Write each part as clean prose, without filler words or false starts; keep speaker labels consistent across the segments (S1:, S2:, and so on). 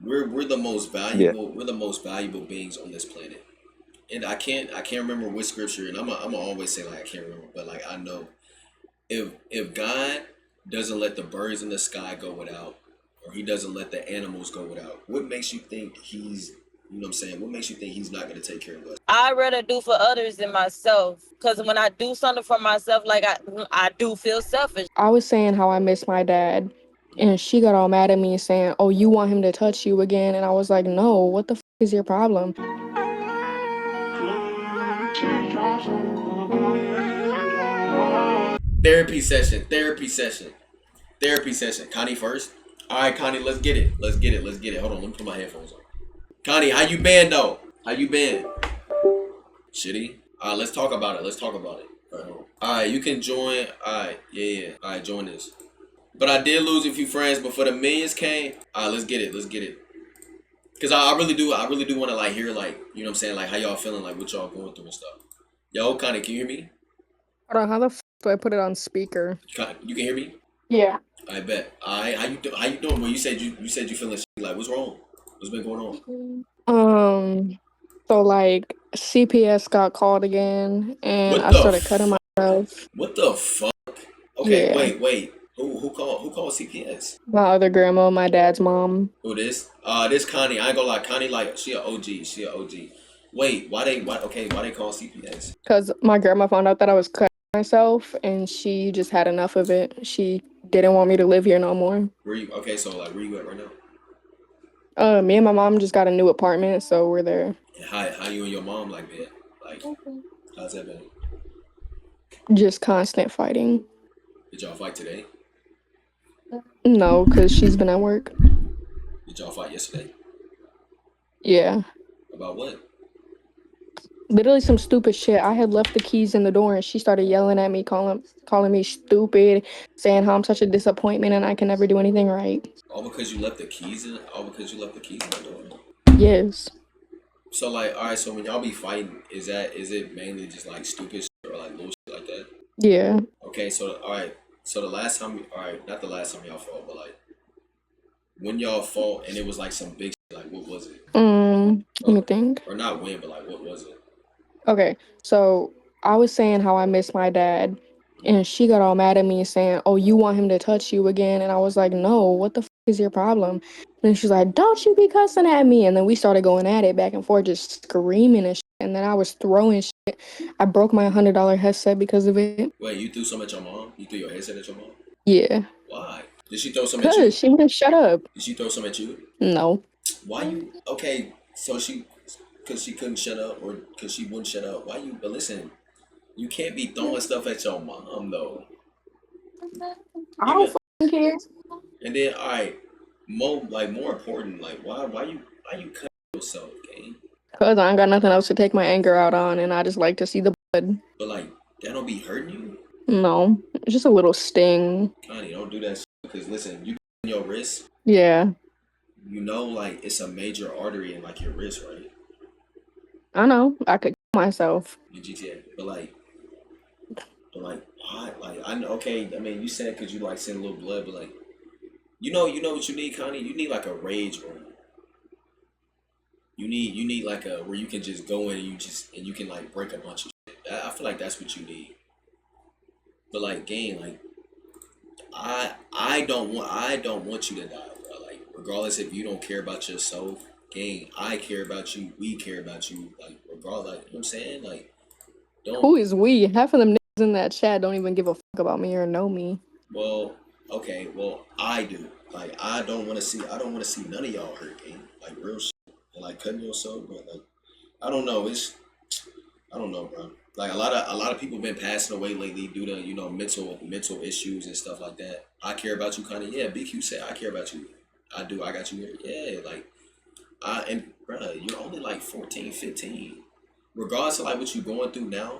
S1: we're the most
S2: Yeah.
S1: valuable. We're the most valuable beings on this planet. And I can't remember which scripture, and I'm always say like I can't remember, but like I know if God doesn't let the birds in the sky go without, or He doesn't let the animals go without, what makes you think He's, you know what I'm saying? What makes you think He's not going to take care of us?
S3: I rather do for others than myself. Cause when I do something for myself, like I do feel selfish.
S4: I was saying how I miss my dad, and she got all mad at me saying, "Oh, you want him to touch you again?" And I was like, "No, what the is your problem?"
S1: Therapy session. Therapy session. Therapy session. Connie first. All right, Connie, let's get it. Let's get it. Let's get it. Hold on, let me put my headphones on. Connie, how you been though? How you been? Shitty. All right, let's talk about it. Let's talk about it. All right, hold on. All right, you can join. All right, yeah. All right, join this. But I did lose a few friends before the millions came. All right, let's get it. Let's get it. Cause I really do. I really do want to like hear like, you know what I'm saying, like how y'all feeling, like what y'all going through and stuff. Yo, Connie, can you hear me?
S4: Hold on, how the do I put it on speaker?
S1: You can hear me?
S4: Yeah.
S1: I bet. All right, how you doing? Well, you said you feeling shitty. Like what's wrong? What's been going on?
S4: So like CPS got called again, and
S1: What
S4: I
S1: the
S4: started cutting
S1: fuck?
S4: myself.
S1: What the fuck? Okay,
S4: Yeah,
S1: wait. Who called CPS?
S4: my other grandma, my dad's mom.
S1: Who this? This Connie. I ain't gonna lie. Connie like she a OG. She a OG. Wait, why they call CPS?
S4: Because my grandma found out that I was cutting myself, and she just had enough of it. She didn't want me to live here no more.
S1: Where you? Okay, so like where you at right now?
S4: Me and my mom just got a new apartment, so we're there.
S1: And how you and your mom like been? Like how's that been?
S4: Just constant fighting.
S1: Did y'all fight today?
S4: No, because she's been at work.
S1: Did y'all fight yesterday?
S4: Yeah.
S1: About what?
S4: Literally some stupid shit. I had left the keys in the door and she started yelling at me, calling me stupid, saying how I'm such a disappointment and I can never do anything right.
S1: All because you left the keys in. All because you left the keys in the door.
S4: Yes.
S1: So like, all right. So when y'all be fighting, is it mainly just like stupid shit or like little shit like that?
S4: Yeah.
S1: Okay. So all right. So the last time, all right, not the last time y'all fought, but like when y'all fought and it was like some big shit, like what was it?
S4: Let me think.
S1: Or not when, but like what was it?
S4: Okay, so I was saying how I miss my dad, and she got all mad at me saying, "Oh, you want him to touch you again?" And I was like, "No, what the is your problem?" And then she's like, "Don't you be cussing at me?" And then we started going at it back and forth, just screaming and shit. And then I was throwing shit. I broke my $100 headset because of it.
S1: Wait, you threw some at your mom? You threw your headset at your mom?
S4: Yeah,
S1: Why? Did she throw some at
S4: cause
S1: you?
S4: she wouldn't shut up.
S1: Did she throw some at you?
S4: No,
S1: Why you? Okay, so cause she couldn't shut up, or cause she wouldn't shut up. Why you? But listen, you can't be throwing stuff at your mom though.
S4: I don't
S1: Even
S4: fucking care.
S1: and then all right, more important, like why you cut yourself, gang?
S4: Cause I ain't got nothing else to take my anger out on, and I just like to see the blood.
S1: But like that don't be hurting you,
S4: No, it's just a little sting.
S1: Connie. Don't do that. Because listen, you your wrist,
S4: Yeah,
S1: you know, like it's a major artery in like your wrist, right?
S4: I know. I could kill myself.
S1: Your GTA, but like why? Like I know. Okay, I mean, you said because you like send a little blood, but like you know what you need, Connie. You need like a rage room. You need like a where you can just go in and you can like break a bunch of shit. I feel like that's what you need. But like game, like I don't want you to die, bro. Like regardless if you don't care about yourself, game, I care about you. We care about you. Like regardless, like, you know what I'm saying? Like don't.
S4: Who is we? Half of them niggas in that chat don't even give a fuck about me or know me.
S1: Well, okay, well I do. Like I don't want to see none of y'all hurt, game. Like real shit. And like cutting yourself, but like I don't know. I don't know, bro. Like a lot of people been passing away lately due to mental issues and stuff like that. I care about you, kind of. Yeah, BQ said I care about you. I do. I got you here. Yeah, like and bro, you're only like 14, 15. Regardless of like what you're going through now,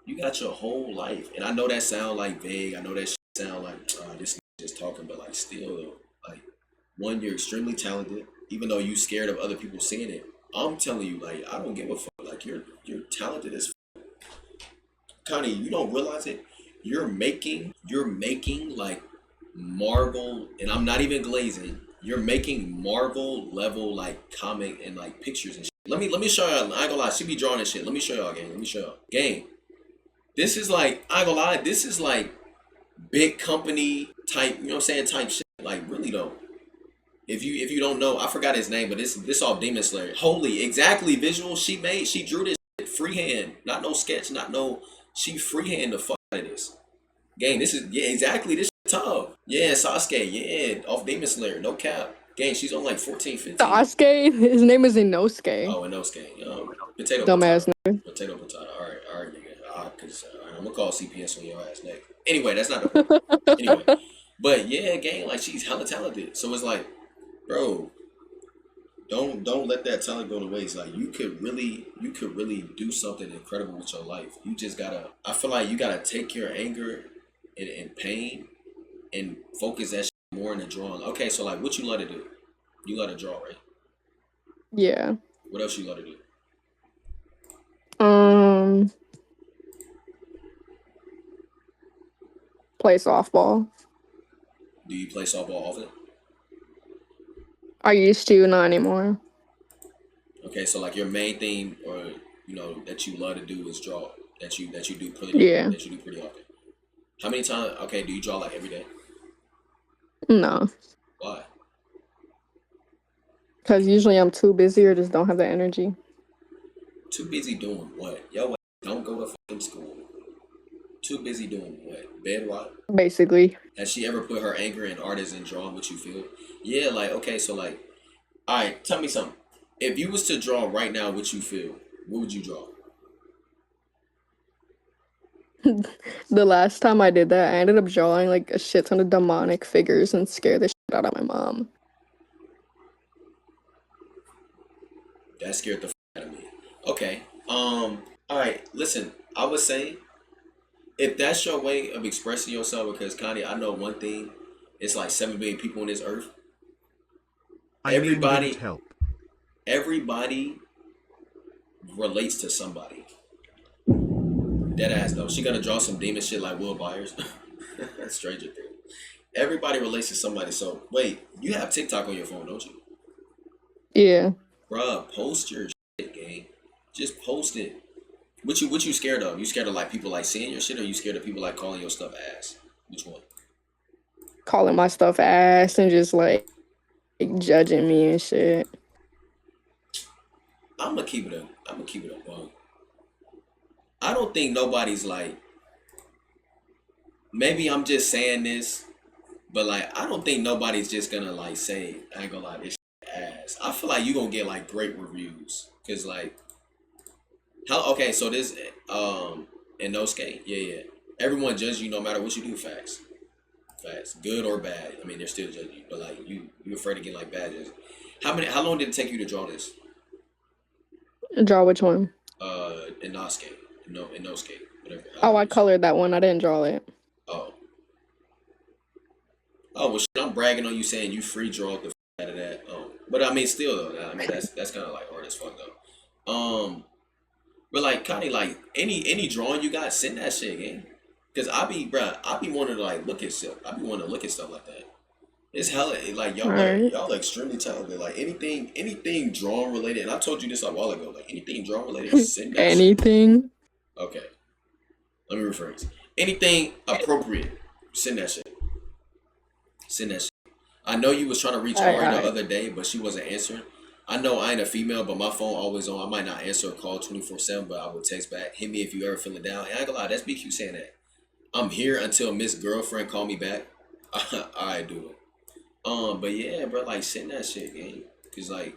S1: you got your whole life. And I know that sound like vague. I know that sound like this just talking, but like still though, like one, you're extremely talented, even though you scared of other people seeing it. I'm telling you, like I don't give a fuck. Like you're talented as Connie. You don't realize it. You're making like marble, and I'm not even glazing. you're making Marvel level like comic and like pictures and shit. Let me show y'all. I ain't gonna lie, she be drawing this shit. Let me show y'all, gang. Let me show y'all. Gang. This is like, I ain't gonna lie, this is like big company type, you know what I'm saying, type shit. Like really though. If you don't know, I forgot his name, but this off Demon Slayer. Holy, exactly visual. She drew this shit freehand. Not no sketch, not no, she freehand the fuck out of this. Gang, this is, yeah, exactly, this shit tough. Yeah, Sasuke, yeah, off Demon Slayer, no cap. Gang, she's on like 14, 15.
S4: Sasuke, his name is Inosuke.
S1: Oh, Inosuke. Potato,
S4: Dumbass
S1: potato. Potato, potato. All right, nigga. Cause I'm gonna call CPS on your ass next. Anyway, that's not the point. Anyway, but yeah, gang, like she's hella talented. So it's like, bro, don't let that talent go to waste. Like you could really do something incredible with your life. You just gotta. I feel like you gotta take your anger and pain and focus that shit more in the drawing. Okay, so like, what you love to do? You love to draw, right?
S4: Yeah.
S1: What else you love to do?
S4: Play softball.
S1: Do you play softball often?
S4: I used to, not anymore.
S1: Okay, so like your main thing, or that you love to do is draw. That you do pretty.
S4: Yeah.
S1: That you do pretty often. How many times? Okay, do you draw like every day?
S4: No.
S1: Why?
S4: Because usually I'm too busy or just don't have the energy.
S1: Too busy doing what? Yo, don't go to fucking school. Too busy doing what? Bed what?
S4: Basically.
S1: Has she ever put her anger in artists and drawing what you feel? Yeah, like okay, so like, all right, tell me something. If you was to draw right now what you feel, what would you draw?
S4: The last time I did that, I ended up drawing like a shit ton of demonic figures and scared the shit out of my mom.
S1: That scared the fuck out of me. Okay. All right. Listen, I would say if that's your way of expressing yourself, because Connie, I know one thing. It's like 7 billion people on this earth. Everybody relates to somebody. Dead ass though. She gonna draw some demon shit like Will Byers. Stranger Things. Everybody relates to somebody. So wait, you have TikTok on your phone, don't you?
S4: Yeah.
S1: Bruh, post your shit, gang. Just post it. What you scared of? You scared of like people like seeing your shit, or you scared of people like calling your stuff ass? Which one?
S4: Calling my stuff ass and just like judging me and shit.
S1: I'm gonna keep it a bug. I don't think nobody's like. Maybe I'm just saying this, but like I don't think nobody's just gonna like say, I ain't gonna lie, this shit ass. I feel like you gonna get like great reviews, cause like how okay, so this Inosuke, yeah. Everyone judges you no matter what you do. Facts, good or bad. I mean, they're still judging you, but like you afraid to get like bad judges. How long did it take you to draw this?
S4: Draw which one?
S1: Inosuke, Inosuke, whatever.
S4: Oh, I colored that one. I didn't draw it.
S1: Oh, well, shit, I'm bragging on you saying you free draw the out of that. But I mean, still though, I mean that's kind of like hard as fuck though. But like, kind of like any drawing you got, send that shit, gang. Cause I be wanting to like look at stuff. I be wanting to look at stuff like that. It's hella like y'all are extremely talented. Like anything drawing related, and I told you this a while ago. Like anything drawing related, send that
S4: anything.
S1: Shit. Okay. Let me rephrase. Anything appropriate, send that shit. Send that shit. I know you was trying to reach Ari the other day, but she wasn't answering. I know I ain't a female, but my phone always on. I might not answer a call 24/7, but I will text back. Hit me if you ever feeling down. And I ain't gonna lie, that's BQ saying that. I'm here until Miss Girlfriend call me back. I do it. But yeah, bro, like send that shit, gang. Cause like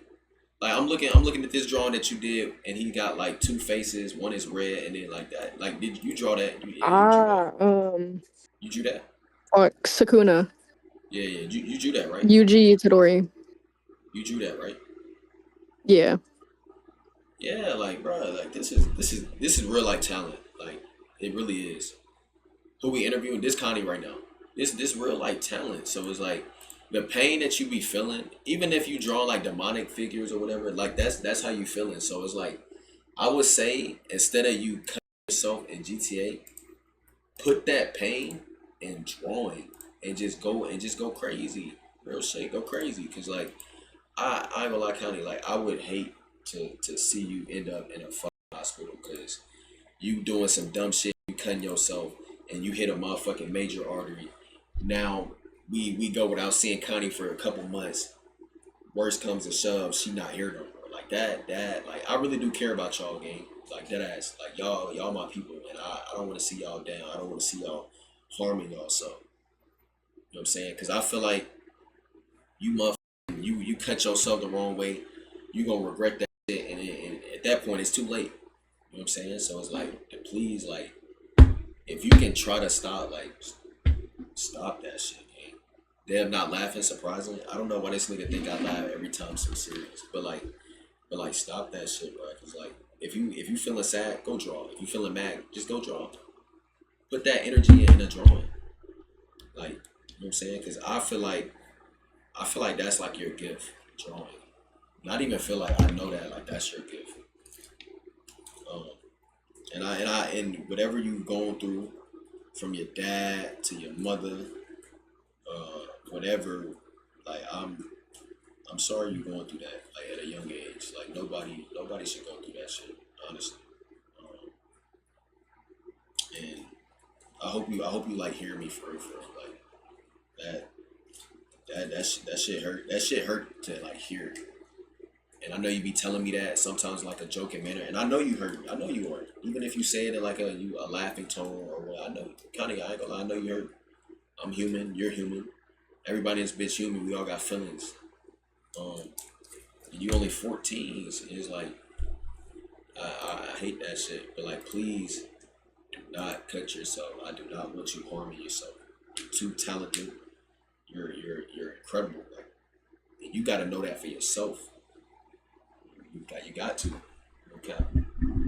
S1: I'm looking at this drawing that you did, and he got like 2 faces. One is red, and then like that. Like, did you draw that? You drew that?
S4: Sukuna.
S1: Yeah. You drew that, right?
S4: Yuji Itadori.
S1: You drew that, right?
S4: Yeah.
S1: Yeah, like, bro, like this is real like talent. Like, it really is. Who we interviewing? This Connie right now. This real like talent. So it's like the pain that you be feeling, even if you draw like demonic figures or whatever, like that's how you feeling. So it's like, I would say instead of you cutting yourself in GTA, put that pain in drawing and just go crazy. Real shit, go crazy. Cause like I ain't gonna lie, County, like I would hate to see you end up in a fucking hospital because you doing some dumb shit, you cutting yourself, and you hit a motherfucking major artery. Now we go without seeing Connie for a couple months. Worst comes to shove, she not here no more. Like that, like I really do care about y'all, gang. Like that ass, like y'all my people, and I don't want to see y'all down. I don't want to see y'all harming y'all. So you know what I'm saying? Because I feel like you you cut yourself the wrong way, you gonna regret that shit, and at that point it's too late. You know what I'm saying? So it's like, please, like, if you can try to stop, like, stop that shit, man. They're not laughing, surprisingly. I don't know why this nigga think I laugh every time some serious, but like, stop that shit, bro. Cause like, if you feeling sad, go draw. If you feeling mad, just go draw. Put that energy in a drawing, like, you know what I'm saying? Cause I feel like that's like your gift, drawing. Not even feel like I know that, like that's your gift. Um, and whatever you going through, from your dad to your mother, whatever, like I'm sorry you going through that, like at a young age. Like nobody should go through that shit, honestly. Um, and I hope you like hear me for real, like that that shit hurt. That shit hurt to like hear. And I know you be telling me that sometimes like a joking manner, and I know you hurt. I know you hurt. Even if you say it in like a laughing tone or what, I know. Kinda, I ain't gonna lie. I know you hurt. I'm human. You're human. Everybody in this bitch human. We all got feelings. Um, and you only 14. It's like I hate that shit. But like, please do not cut yourself. I do not want you harming yourself. You're too talented. You're incredible. Like, and you got to know that for yourself. You got to. Okay.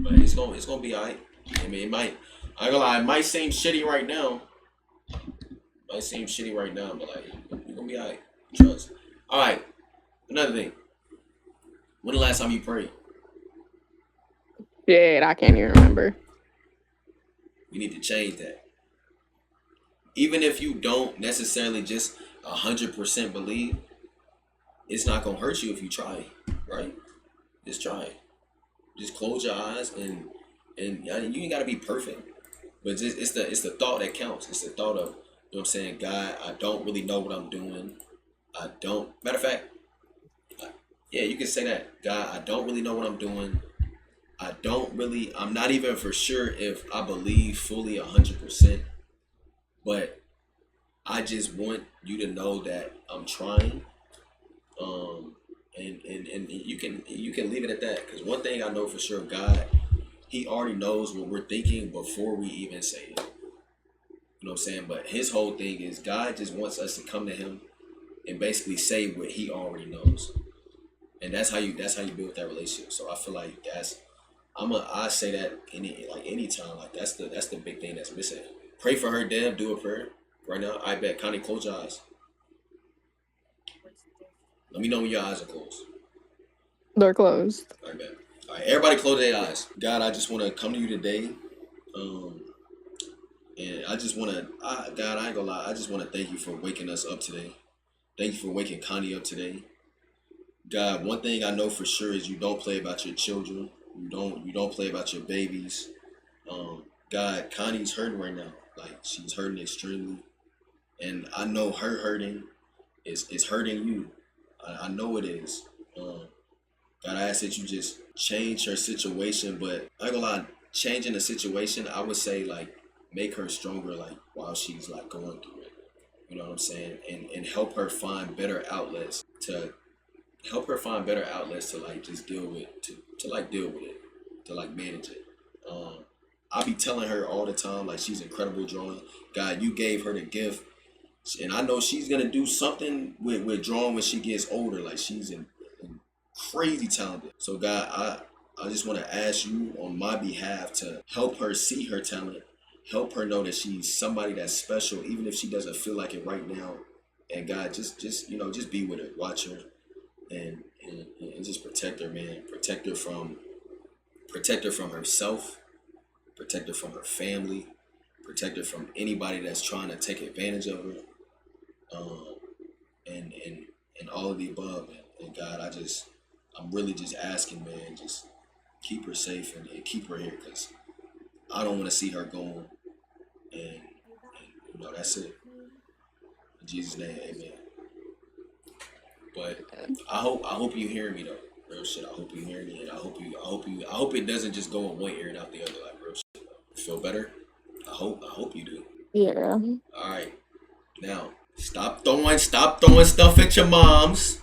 S1: But it's gonna be alright. I mean, it might. I ain't gonna lie. It might seem shitty right now. Might seem shitty right now, but like, you're gonna be alright. Trust. All right. Another thing. When the last time you prayed?
S4: Shit, I can't even remember.
S1: We need to change that. Even if you don't necessarily just 100% believe, it's not gonna hurt you if you try, right? Just try. Just close your eyes and you ain't gotta be perfect, but just it's the thought that counts. It's the thought of, you know what I'm saying, God, I don't really know what I'm doing. I don't. Matter of fact, yeah, you can say that. God, I don't really know what I'm doing. I'm not even for sure if I believe fully 100%, but I just want you to know that I'm trying. And you can leave it at that. Because one thing I know for sure, God, He already knows what we're thinking before we even say it. You know what I'm saying? But His whole thing is God just wants us to come to Him and basically say what He already knows. And that's how you build that relationship. So I feel like I say that anytime. Like that's the big thing that's missing. Pray for her, Deb. Do a prayer right now. I bet. Connie, close your eyes. Let me know when your eyes are closed.
S4: They're closed.
S1: All right, man. All right, everybody close their eyes. God, I just want to come to you today. And I just want to, God, I ain't gonna lie. I just want to thank you for waking us up today. Thank you for waking Connie up today. God, one thing I know for sure is you don't play about your children. You don't play about your babies. God, Connie's hurting right now. Like she's hurting extremely. And I know her hurting is hurting you. I know it is. God, I ask that you just change her situation, but I ain't gonna lie, changing the situation, I would say like make her stronger like while she's like going through it. You know what I'm saying? And help her find better outlets to like just deal with to like deal with it, to like manage it. I be telling her all the time, like she's incredible drawing. God, you gave her the gift. And I know she's gonna do something with drawing when she gets older. Like she's in crazy talented. So God, I just want to ask you on my behalf to help her see her talent, help her know that she's somebody that's special, even if she doesn't feel like it right now. And God, just be with her, watch her, and just protect her, man. Protect her from herself, protect her from her family, protect her from anybody that's trying to take advantage of her. and all of the above. And God, I'm really just asking, man, just keep her safe and keep her here, because I don't want to see her going. And that's it. In Jesus' name, amen. But I hope you hear me though. Real shit. I hope you hear me, and I hope it doesn't just go in one ear and out the other. Like real shit. You feel better? I hope you do.
S4: Yeah.
S1: All right. Now stop throwing stuff at your moms.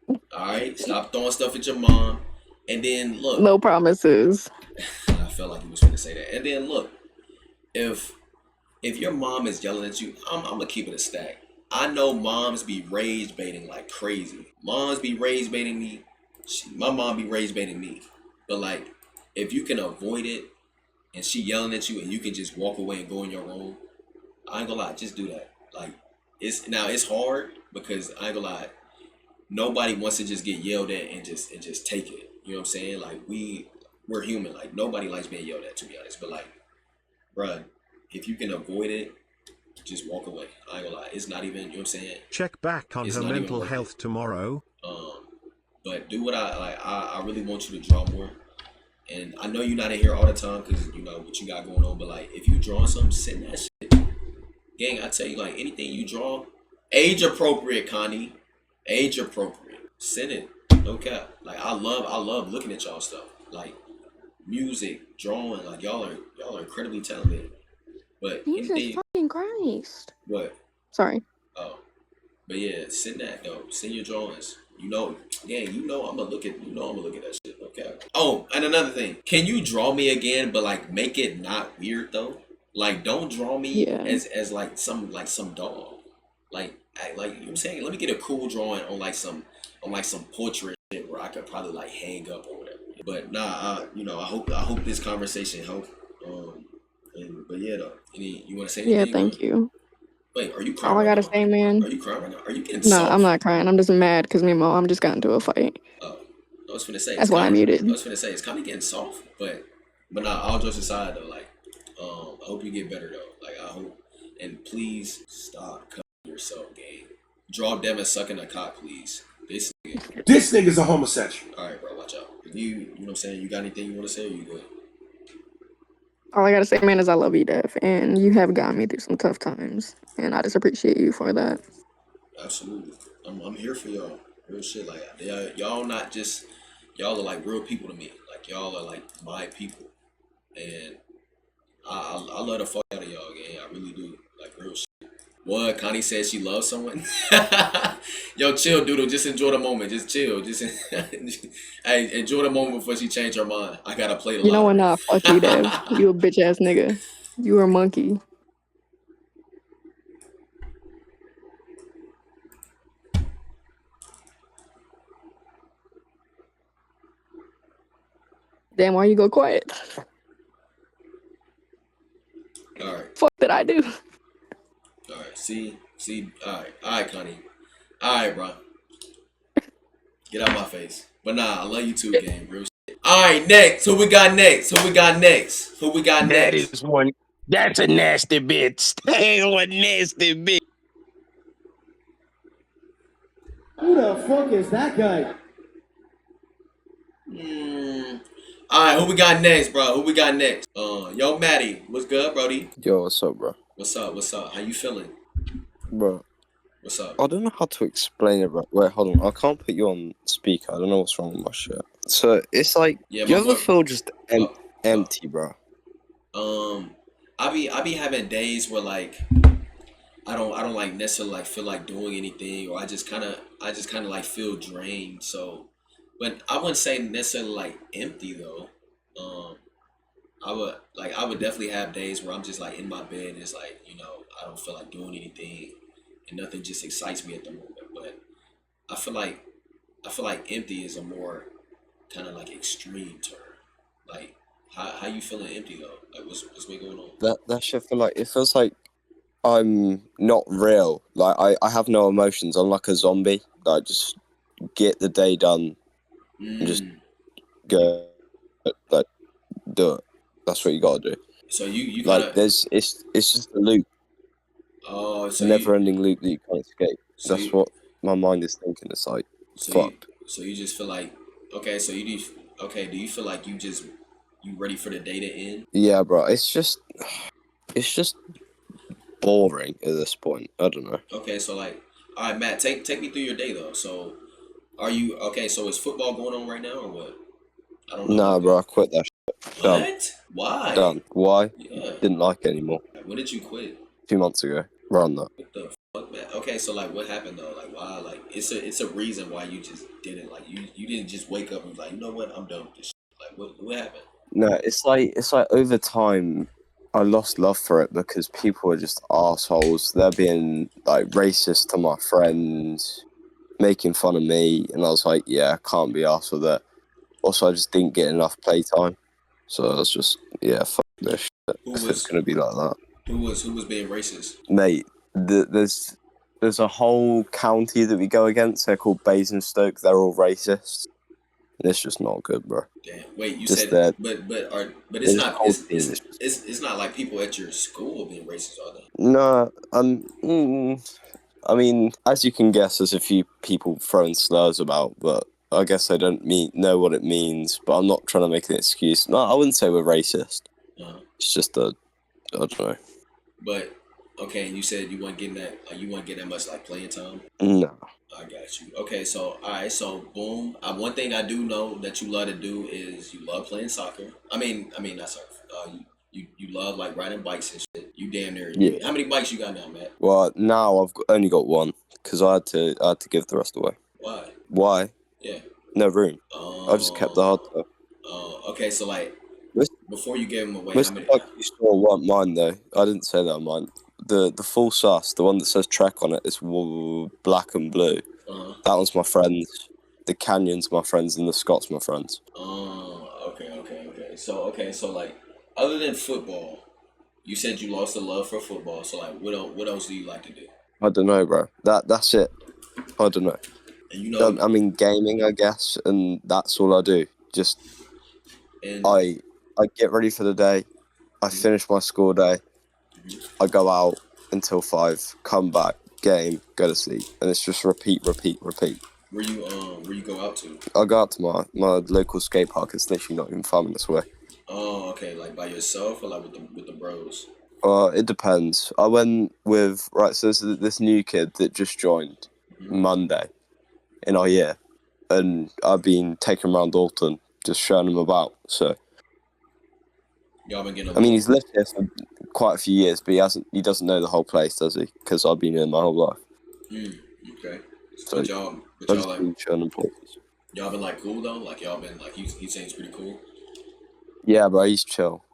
S1: All right. Stop throwing stuff at your mom. And then look.
S4: No promises.
S1: I felt like he was going to say that. And then look, if your mom is yelling at you, I'm gonna keep it a stack. I know moms be rage baiting like crazy. Moms be rage baiting me. My mom be rage baiting me. But like, if you can avoid it, and she yelling at you, and you can just walk away and go in your room, I ain't gonna lie, just do that. Like, it's hard because I ain't gonna lie, nobody wants to just get yelled at and just take it. You know what I'm saying? Like we're human. Like nobody likes being yelled at, to be honest. But like, bruh, if you can avoid it, just walk away. I ain't gonna lie. It's not even, you know what I'm saying?
S2: Check back on
S1: It's
S2: her
S1: not even
S2: mental
S1: worth
S2: health
S1: it.
S2: tomorrow.
S1: But do what I like. I really want you to draw more. And I know you're not in here all the time because you know what you got going on. But like, if you drawing something, send that shit. Gang, I tell you, like anything you draw, age appropriate, Connie. Age appropriate. Send it. No cap. Like I love looking at y'all stuff. Like music, drawing. Like y'all are incredibly talented. But
S4: Jesus
S1: anything.
S4: fucking Christ.
S1: What?
S4: Sorry.
S1: Oh, but yeah, send that though. Send your drawings. You know, gang. I'm gonna look at. I'm gonna look at that shit. Okay. Oh, and another thing. Can you draw me again, but like make it not weird though? Like, don't draw me
S4: Yeah.
S1: as like some dog. Like you know what I'm saying? Let me get a cool drawing on like some portrait shit where I could probably like hang up or whatever. But nah, I hope this conversation helped. But yeah though. You want to say anything?
S4: Yeah, thank you.
S1: Wait, are you crying
S4: All I
S1: right
S4: gotta
S1: now?
S4: say, man.
S1: Are you crying right now? Are you getting
S4: No,
S1: soft?
S4: I'm not crying. I'm just mad because me and my mom just got into a fight.
S1: Oh, I was finna say
S4: That's why I
S1: I
S4: muted.
S1: was finna say it's kind of getting soft, but nah. All jokes aside though, like, I hope you get better though. Like I hope, and please stop cutting yourself, gang. Draw Devin sucking a cock, please. This
S5: nigga's a homosexual.
S1: All right, bro. Watch out. If you know what I'm saying. You got anything you want to say? Or you good?
S4: All I gotta say, man, is I love you, Dev, and you have gotten me through some tough times, and I just appreciate you for that.
S1: Absolutely. I'm here for y'all. Real shit. Like y'all not just y'all are like real people to me. Like y'all are like my people, and I love the fuck out of y'all, gang. I really do. Like real shit. What? Connie said she loves someone. Yo, chill, doodle. Just enjoy the moment. Just chill. Just hey, enjoy the moment before she change her mind. I gotta play the
S4: You know what?
S1: lottery.
S4: Nah, fuck you, Dev. You a bitch ass nigga. You a monkey. Damn, why you go quiet?
S1: All right.
S4: Fuck did I do?
S1: All right. See. All right, Connie. All right, bro. Get out my face. But nah, I love you too, gang. Real shit. All right, next. Who we got next?
S6: That is one. That's a nasty bitch. That is one nasty bitch.
S7: Who the fuck is that guy?
S1: All right, who we got next, bro? Yo, Maddie, what's good, Brody?
S8: Yo, what's up, bro?
S1: What's up? How you feeling?
S8: Bro,
S1: What's up?
S8: I don't know how to explain it, bro. Wait, hold on. I can't put you on speaker. I don't know what's wrong with my shit. So, it's like,
S1: Yeah,
S8: you
S1: my
S8: ever
S1: boy-
S8: feel just empty, bro?
S1: I be having days where like I don't like necessarily like feel like doing anything, or I just kind of like feel drained. So, but I wouldn't say necessarily like empty though. I would definitely have days where I'm just like in my bed and it's like, I don't feel like doing anything and nothing just excites me at the moment. But I feel like empty is a more kind of like extreme term. Like how you feeling empty though? Like what's been going on?
S8: That shit feel like, it feels like I'm not real. Like, I have no emotions. I'm like a zombie. Like, just get the day done and just go, like, do it. That's what you gotta do.
S1: So you
S8: Like,
S1: kinda,
S8: it's just a loop.
S1: oh,
S8: Never-ending loop that you can't escape.
S1: so
S8: That's what my mind is thinking. It's like,
S1: So
S8: fuck.
S1: you just feel like, okay, so do you feel like you ready for the day to end?
S8: Yeah, bro. It's just boring at this point. I don't know.
S1: Okay, so like, all right, Matt, take me through your day though. So are you okay? So is football going on right now or what? I don't know.
S8: Nah, bro. I quit that. Done.
S1: What? Why?
S8: Done. Why?
S1: Yeah.
S8: Didn't like it anymore.
S1: When did you quit?
S8: 2 months ago. Run that.
S1: What the fuck, man? Okay, so like, what happened though? Like, why? Like, it's a reason why you just didn't like you didn't just wake up and be like, you know what, I'm done with this. Shit. Like, what happened?
S8: No, it's like over time, I lost love for it because people are just assholes. They're being like racist to my friends, making fun of me, and I was like, yeah, I can't be arsed with it. Also, I just didn't get enough playtime, so I was just, yeah, fuck this shit.
S1: Who
S8: If
S1: was-
S8: it's gonna be like that,
S1: Who was being racist?
S8: mate. There's a whole county that we go against. They're called Basingstoke. They're all racist. And it's just not good, bro.
S1: Damn. Wait, you
S8: Just
S1: said
S8: that-
S1: but it's
S8: This
S1: not
S8: whole thing is-
S1: it's not like people at your school being racist, are they?
S8: No, I mean, as you can guess, there's a few people throwing slurs about, but I guess they don't know what it means. But I'm not trying to make an excuse. No, I wouldn't say we're racist.
S1: Uh-huh.
S8: It's just I don't know.
S1: But okay, and you said you weren't getting that much like playing time.
S8: No.
S1: I got you. Okay, so all right, so boom. One thing I do know that you love to do is you love playing soccer. I mean not soccer. You love like riding bikes and shit. You damn near.
S8: Yeah.
S1: How many bikes you got now, Matt?
S8: Well, now only got one because I had to give the rest away.
S1: Why?
S8: Why?
S1: Yeah.
S8: No room. I just kept the hard stuff.
S1: Okay, so like
S8: Most-
S1: before you gave them away,
S8: Most
S1: how
S8: of
S1: many?
S8: the bikes you saw weren't mine though. I didn't say that mine. The full sus, the one that says Trek on it, is black and blue. That one's my friends. The Canyon's my friends, and the Scott's my friends.
S1: Okay. So like, other than football, you said you lost the love for football. So like, what else do you like to do?
S8: I don't know, bro. That's it. I don't know.
S1: And you know,
S8: I mean, gaming, I guess, and that's all I do. Just
S1: and
S8: I get ready for the day. I finish my school day. I go out until 5, come back, game, go to sleep, and it's just repeat.
S1: where you go out to?
S8: I go out to my local skate park. It's literally not even 5 minutes away.
S1: Oh, okay, like by yourself or like with the bros?
S8: It depends. I went with so there's this new kid that just joined Monday in our year, and I've been taking him around Alton, just showing him about. So
S1: Y'all been getting
S8: I mean,
S1: along?
S8: he's lived here for quite a few years, but he doesn't know the whole place, does he? Because I've been here my whole life.
S1: Okay.
S8: So
S1: But y'all
S8: I've just
S1: like
S8: been showing him places.
S1: y'all been like cool though? Like y'all been like he seems pretty cool.
S8: Yeah, bro, he's chill.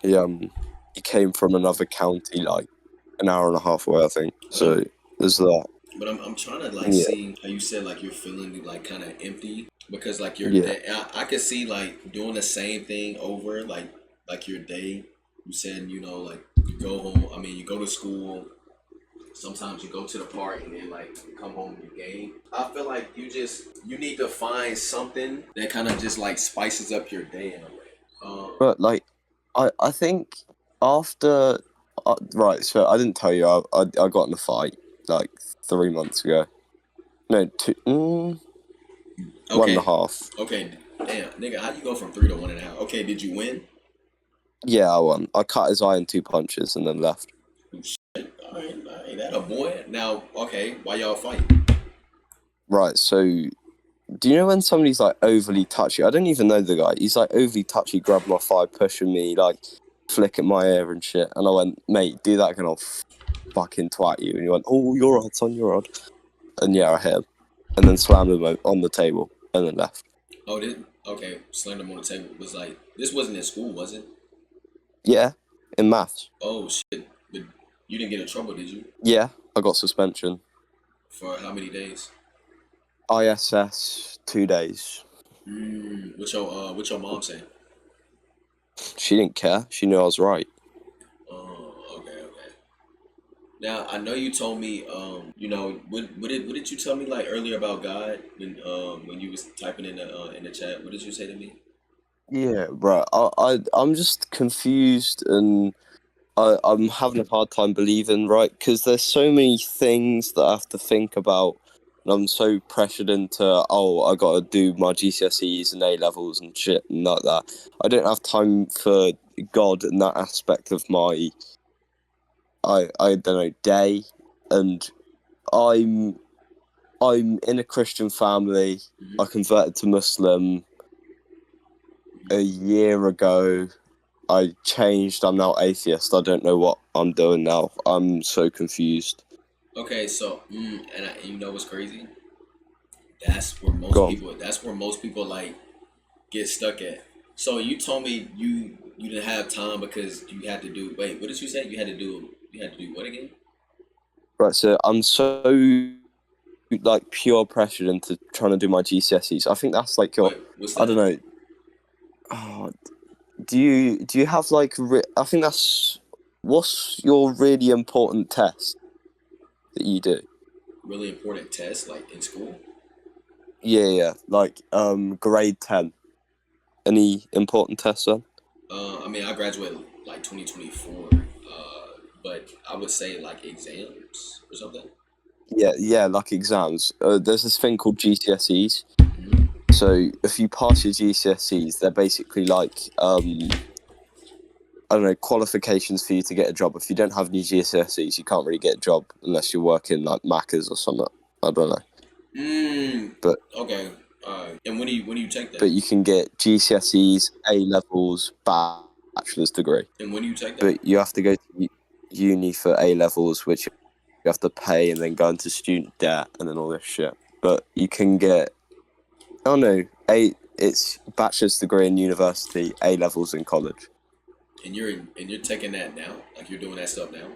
S8: He came from another county, like an hour and a half away, I think. So there's that.
S1: But I'm trying to like
S8: Yeah.
S1: see how you said like you're feeling like kind of empty because like
S8: Yeah.
S1: I could see like doing the same thing over like your day. You said like you go home. I mean you go to school. Sometimes you go to the park and then like you come home and you game. I feel like you need to find something that kind of just like spices up your day in a way.
S8: But like, I think after right, so I didn't tell you I got in a fight like 3 months ago. No, 2, 1.5.
S1: Okay, damn, nigga, how you go from 3 to 1.5? Okay, did you win?
S8: Yeah, I won. I cut his eye in 2 punches and then left.
S1: All right, that a boy. Now, okay, why y'all fight?
S8: Right, so do you know when somebody's like overly touchy? I don't even know the guy. He's like overly touchy, grabbed my thigh, pushing me, like flicking my hair and shit. And I went, mate, do that, and I'll fucking twat you. And he went, oh, you're right, son, you're right. And yeah, I hit him, and then slammed him on the table, and then left.
S1: Oh, okay, slammed him on the table. Was like this wasn't in school, was it?
S8: Yeah, in maths.
S1: Oh shit! But you didn't get in trouble, did you?
S8: Yeah, I got suspension.
S1: For how many days?
S8: ISS 2 days.
S1: What your mom say?
S8: She didn't care. She knew I was right.
S1: Oh, okay. Now I know you told me, what did you tell me like earlier about God when you was typing in the chat? What did you say to me?
S8: Yeah, bro. I'm just confused, and I'm having a hard time believing, right? Because there's so many things that I have to think about and I'm so pressured into, oh, I got to do my GCSEs and A levels and shit and like that. I don't have time for God in that aspect of my, I don't know, day. And I'm in a Christian family. I converted to Muslim a year ago. I changed. I'm now atheist. I don't know what I'm doing now. I'm so confused.
S1: Okay, so you know what's crazy? That's where
S8: Go
S1: most
S8: on.
S1: people. That's where most people like get stuck at. So you told me you didn't have time because you had to do. Wait, what did you say? You had to do. You had to do what again?
S8: Right, so I'm so like pure pressured into trying to do my GCSEs. I think that's like your.
S1: What's
S8: I
S1: that?
S8: don't know. Oh, do you have like? I think that's. What's your really important test that you do?
S1: Really important test, like in school.
S8: Yeah, like grade 10. Any important tests then?
S1: I mean, I graduated like 2024. But I would say like exams or something.
S8: Yeah, like exams. There's this thing called GCSEs.
S1: Mhm.
S8: So if you pass your GCSEs, they're basically like I don't know, qualifications for you to get a job. If you don't have any GCSEs, you can't really get a job unless you're working like Macca's or something. I don't know. But
S1: Okay. And when do you take that?
S8: but you can get GCSEs, A levels, bachelor's degree.
S1: And when do you take that?
S8: But you have to go to uni for A levels, which you have to pay and then go into student debt and then all this shit. But you can get, I don't know, it's bachelor's degree in university, A levels in college.
S1: And you're taking that now? Like you're doing that stuff now?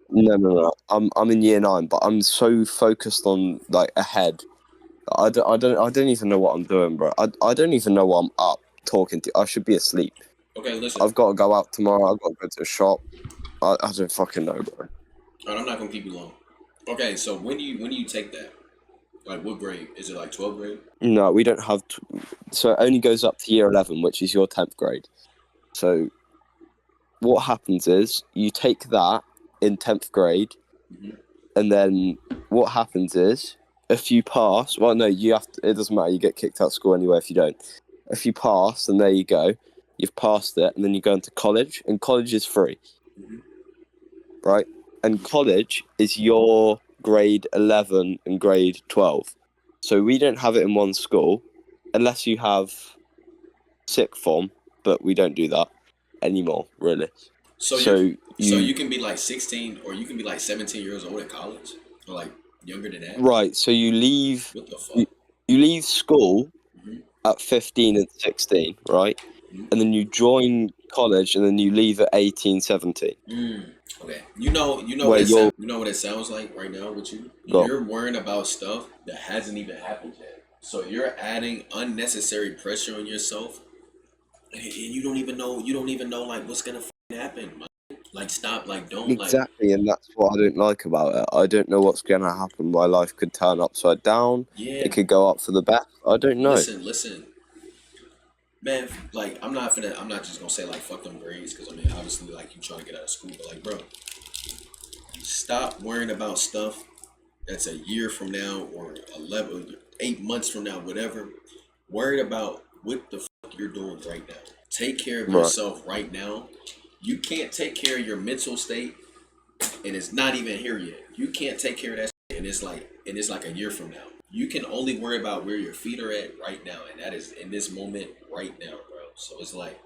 S8: No. I'm in year 9, but I'm so focused on like ahead. I don't even know what I'm doing, bro. I don't even know what I'm up talking to. I should be asleep.
S1: Okay, listen.
S8: I've got to go out tomorrow. I've got to go to a shop. I don't fucking know, bro.
S1: Alright, I'm not gonna keep you long. Okay, so when do you take that? Like what grade? Is it like 12th grade?
S8: No, we don't have. So it only goes up to year 11, which is your 10th grade. So what happens is you take that in 10th grade, and then what happens is if you pass, well, no, you have to. It doesn't matter. You get kicked out of school anyway if you don't. If you pass, then there you go. You've passed it, and then you go into college, and college is free, right? And college is your grade 11 and grade 12. So we don't have it in one school, unless you have sixth form, but we don't do that anymore, really.
S1: So you can be like 16 or you can be like 17 years old at college or like younger than that.
S8: Right. So you leave.
S1: What the fuck?
S8: You leave school
S1: Mhm.
S8: at 15 and 16, right?
S1: Mhm.
S8: And then you join college, and then you leave at 18, 17.
S1: Okay. You know
S8: Where you're-
S1: you know what it sounds like right now with you?
S8: Go.
S1: You're worrying about stuff that hasn't even happened yet. So you're adding unnecessary pressure on yourself, and you don't even know like what's gonna happen. Man. Like stop, like don't
S8: Exactly, and that's what I don't like about it. I don't know what's going to happen. My life could turn upside down.
S1: Yeah.
S8: It could go up for the best. I don't know.
S1: Listen. Man, like I'm not just gonna say like fuck them grades because I mean obviously like you trying to get out of school, but like bro, stop worrying about stuff that's a year from now or 8 months from now, whatever. Worried about what the fuck you're doing right now. Take care of yourself right now. You can't take care of your mental state, and it's not even here yet. You can't take care of that shit, and it's like a year from now. You can only worry about where your feet are at right now, and that is in this moment right now, bro. So it's like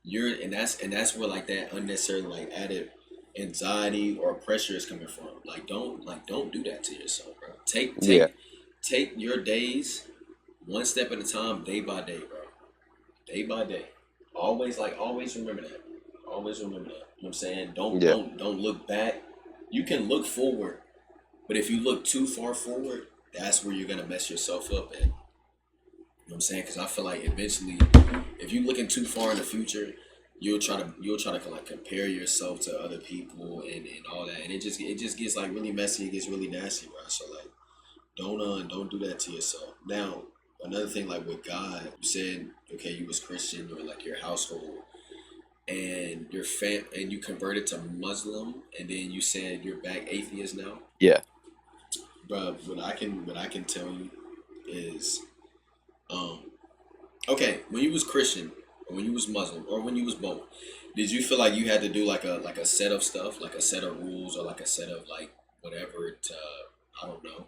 S1: that's where like that unnecessary like added anxiety or pressure is coming from. Like don't do that to yourself, bro. Take your days one step at a time, day by day, bro. Day by day. Always remember that. Always remember that. You know what I'm saying? Don't look back. You can look forward, but if you look too far forward, that's where you're gonna mess yourself up at. You know what I'm saying? Because I feel like eventually, if you're looking too far in the future, you'll try to like compare yourself to other people and all that, and it just gets like really messy. It gets really nasty, bro. So like, don't do that to yourself. Now, another thing, like with God, you said okay, you was Christian or like your household, and you converted to Muslim, and then you said you're back atheist now.
S8: Yeah.
S1: But what I can tell you is, okay, when you was Christian or when you was Muslim or when you was both, did you feel like you had to do like a set of stuff, like a set of rules or like a set of like whatever to I don't know.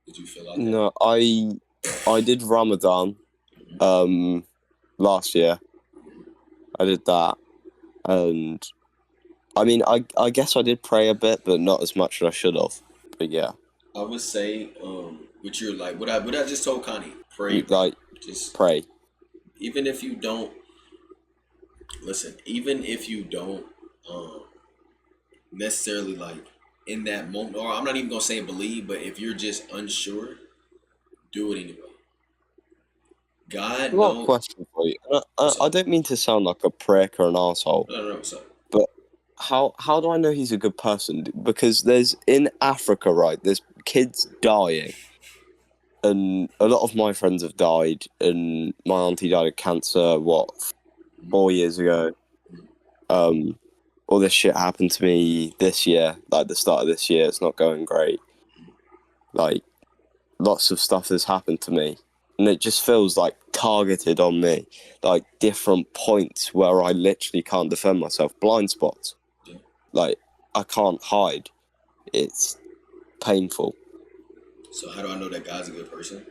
S1: Did you feel like that?
S8: No, I did Ramadan last year. I did that, and I mean, I guess I did pray a bit, but not as much as I should have. But yeah,
S1: I would say, what you're like, what I just told Connie, pray,
S8: like
S1: just
S8: pray.
S1: even if you don't listen, even if you don't necessarily like in that moment, or I'm not even gonna say believe, but if you're just unsure, do it anyway. God
S8: I've got a
S1: knows.
S8: question for you.
S1: What's
S8: I
S1: up?
S8: don't mean to sound like a prick or an asshole,
S1: No, what's up?
S8: but how do I know he's a good person? Because there's in Africa, right? There's kids dying, and a lot of my friends have died, and my auntie died of cancer. What, 4 years ago? All this shit happened to me this year, like the start of this year. It's not going great. Like, lots of stuff has happened to me, and it just feels like targeted on me, like different points where I literally can't defend myself, blind spots.
S1: Yeah.
S8: Like, I can't hide. It's painful.
S1: So how do I know that God's a good person?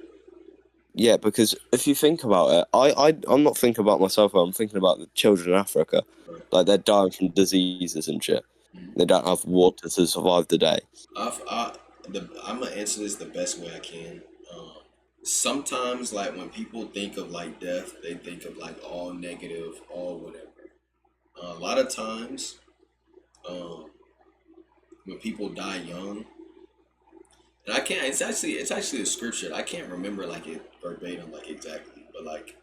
S8: Yeah, because if you think about it, I'm not thinking about myself. I'm thinking about the children in Africa.
S1: Right.
S8: Like, they're dying from diseases and shit. They don't have water to survive the day.
S1: I'm gonna answer this the best way I can. Sometimes, like when people think of like death, they think of like all negative, all whatever. A lot of times, when people die young, and I can't. It's actually a scripture. I can't remember like it verbatim, like exactly, but like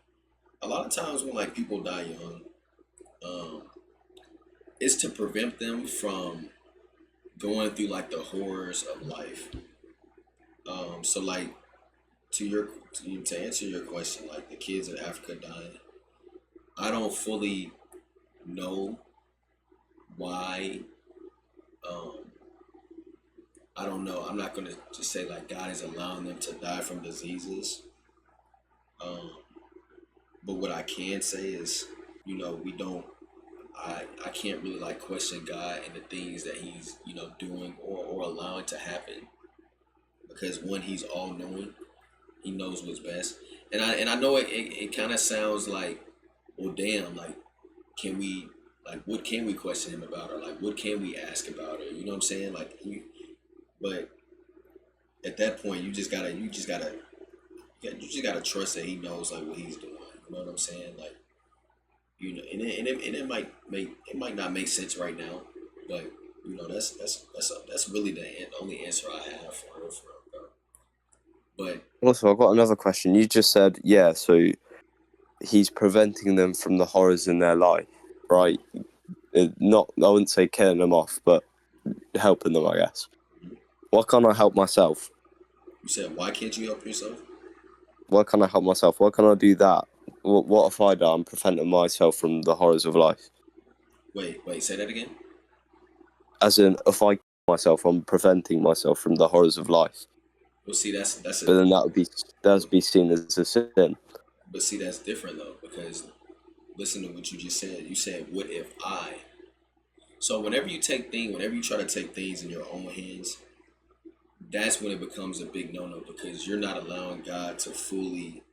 S1: a lot of times when like people die young, it's to prevent them from going through like the horrors of life. So like to answer your question, like the kids in Africa dying, I don't fully know why. I don't know. I'm not gonna just say like God is allowing them to die from diseases. But what I can say is, we don't. I can't really like question God and the things that He's doing or allowing to happen, because when He's all knowing, He knows what's best. And I know it kind of sounds like, well, damn, like can we what can we question Him about, or like what can we ask about, or you know what I'm saying, like but at that point you just gotta trust that He knows like what He's doing. You know what I'm saying, like. And it might not make sense right now, but that's really the only answer I have for her, bro. But
S8: Also, I've got another question. You just said, yeah, so he's preventing them from the horrors in their life, right? I wouldn't say killing them off, but helping them, I guess. Why can't I help myself?
S1: you said, why can't you help yourself?
S8: Why can't I help myself? Why can't I do that? What if I am preventing myself from the horrors of life?
S1: Wait, say that again.
S8: As in, if I kill myself, I'm preventing myself from the horrors of life.
S1: Well, see, that's
S8: But then that would be seen as a sin.
S1: But see, that's different though, because listen to what you just said. You said, "What if I?" So whenever you try to take things in your own hands, that's when it becomes a big no-no, because you're not allowing God to fully.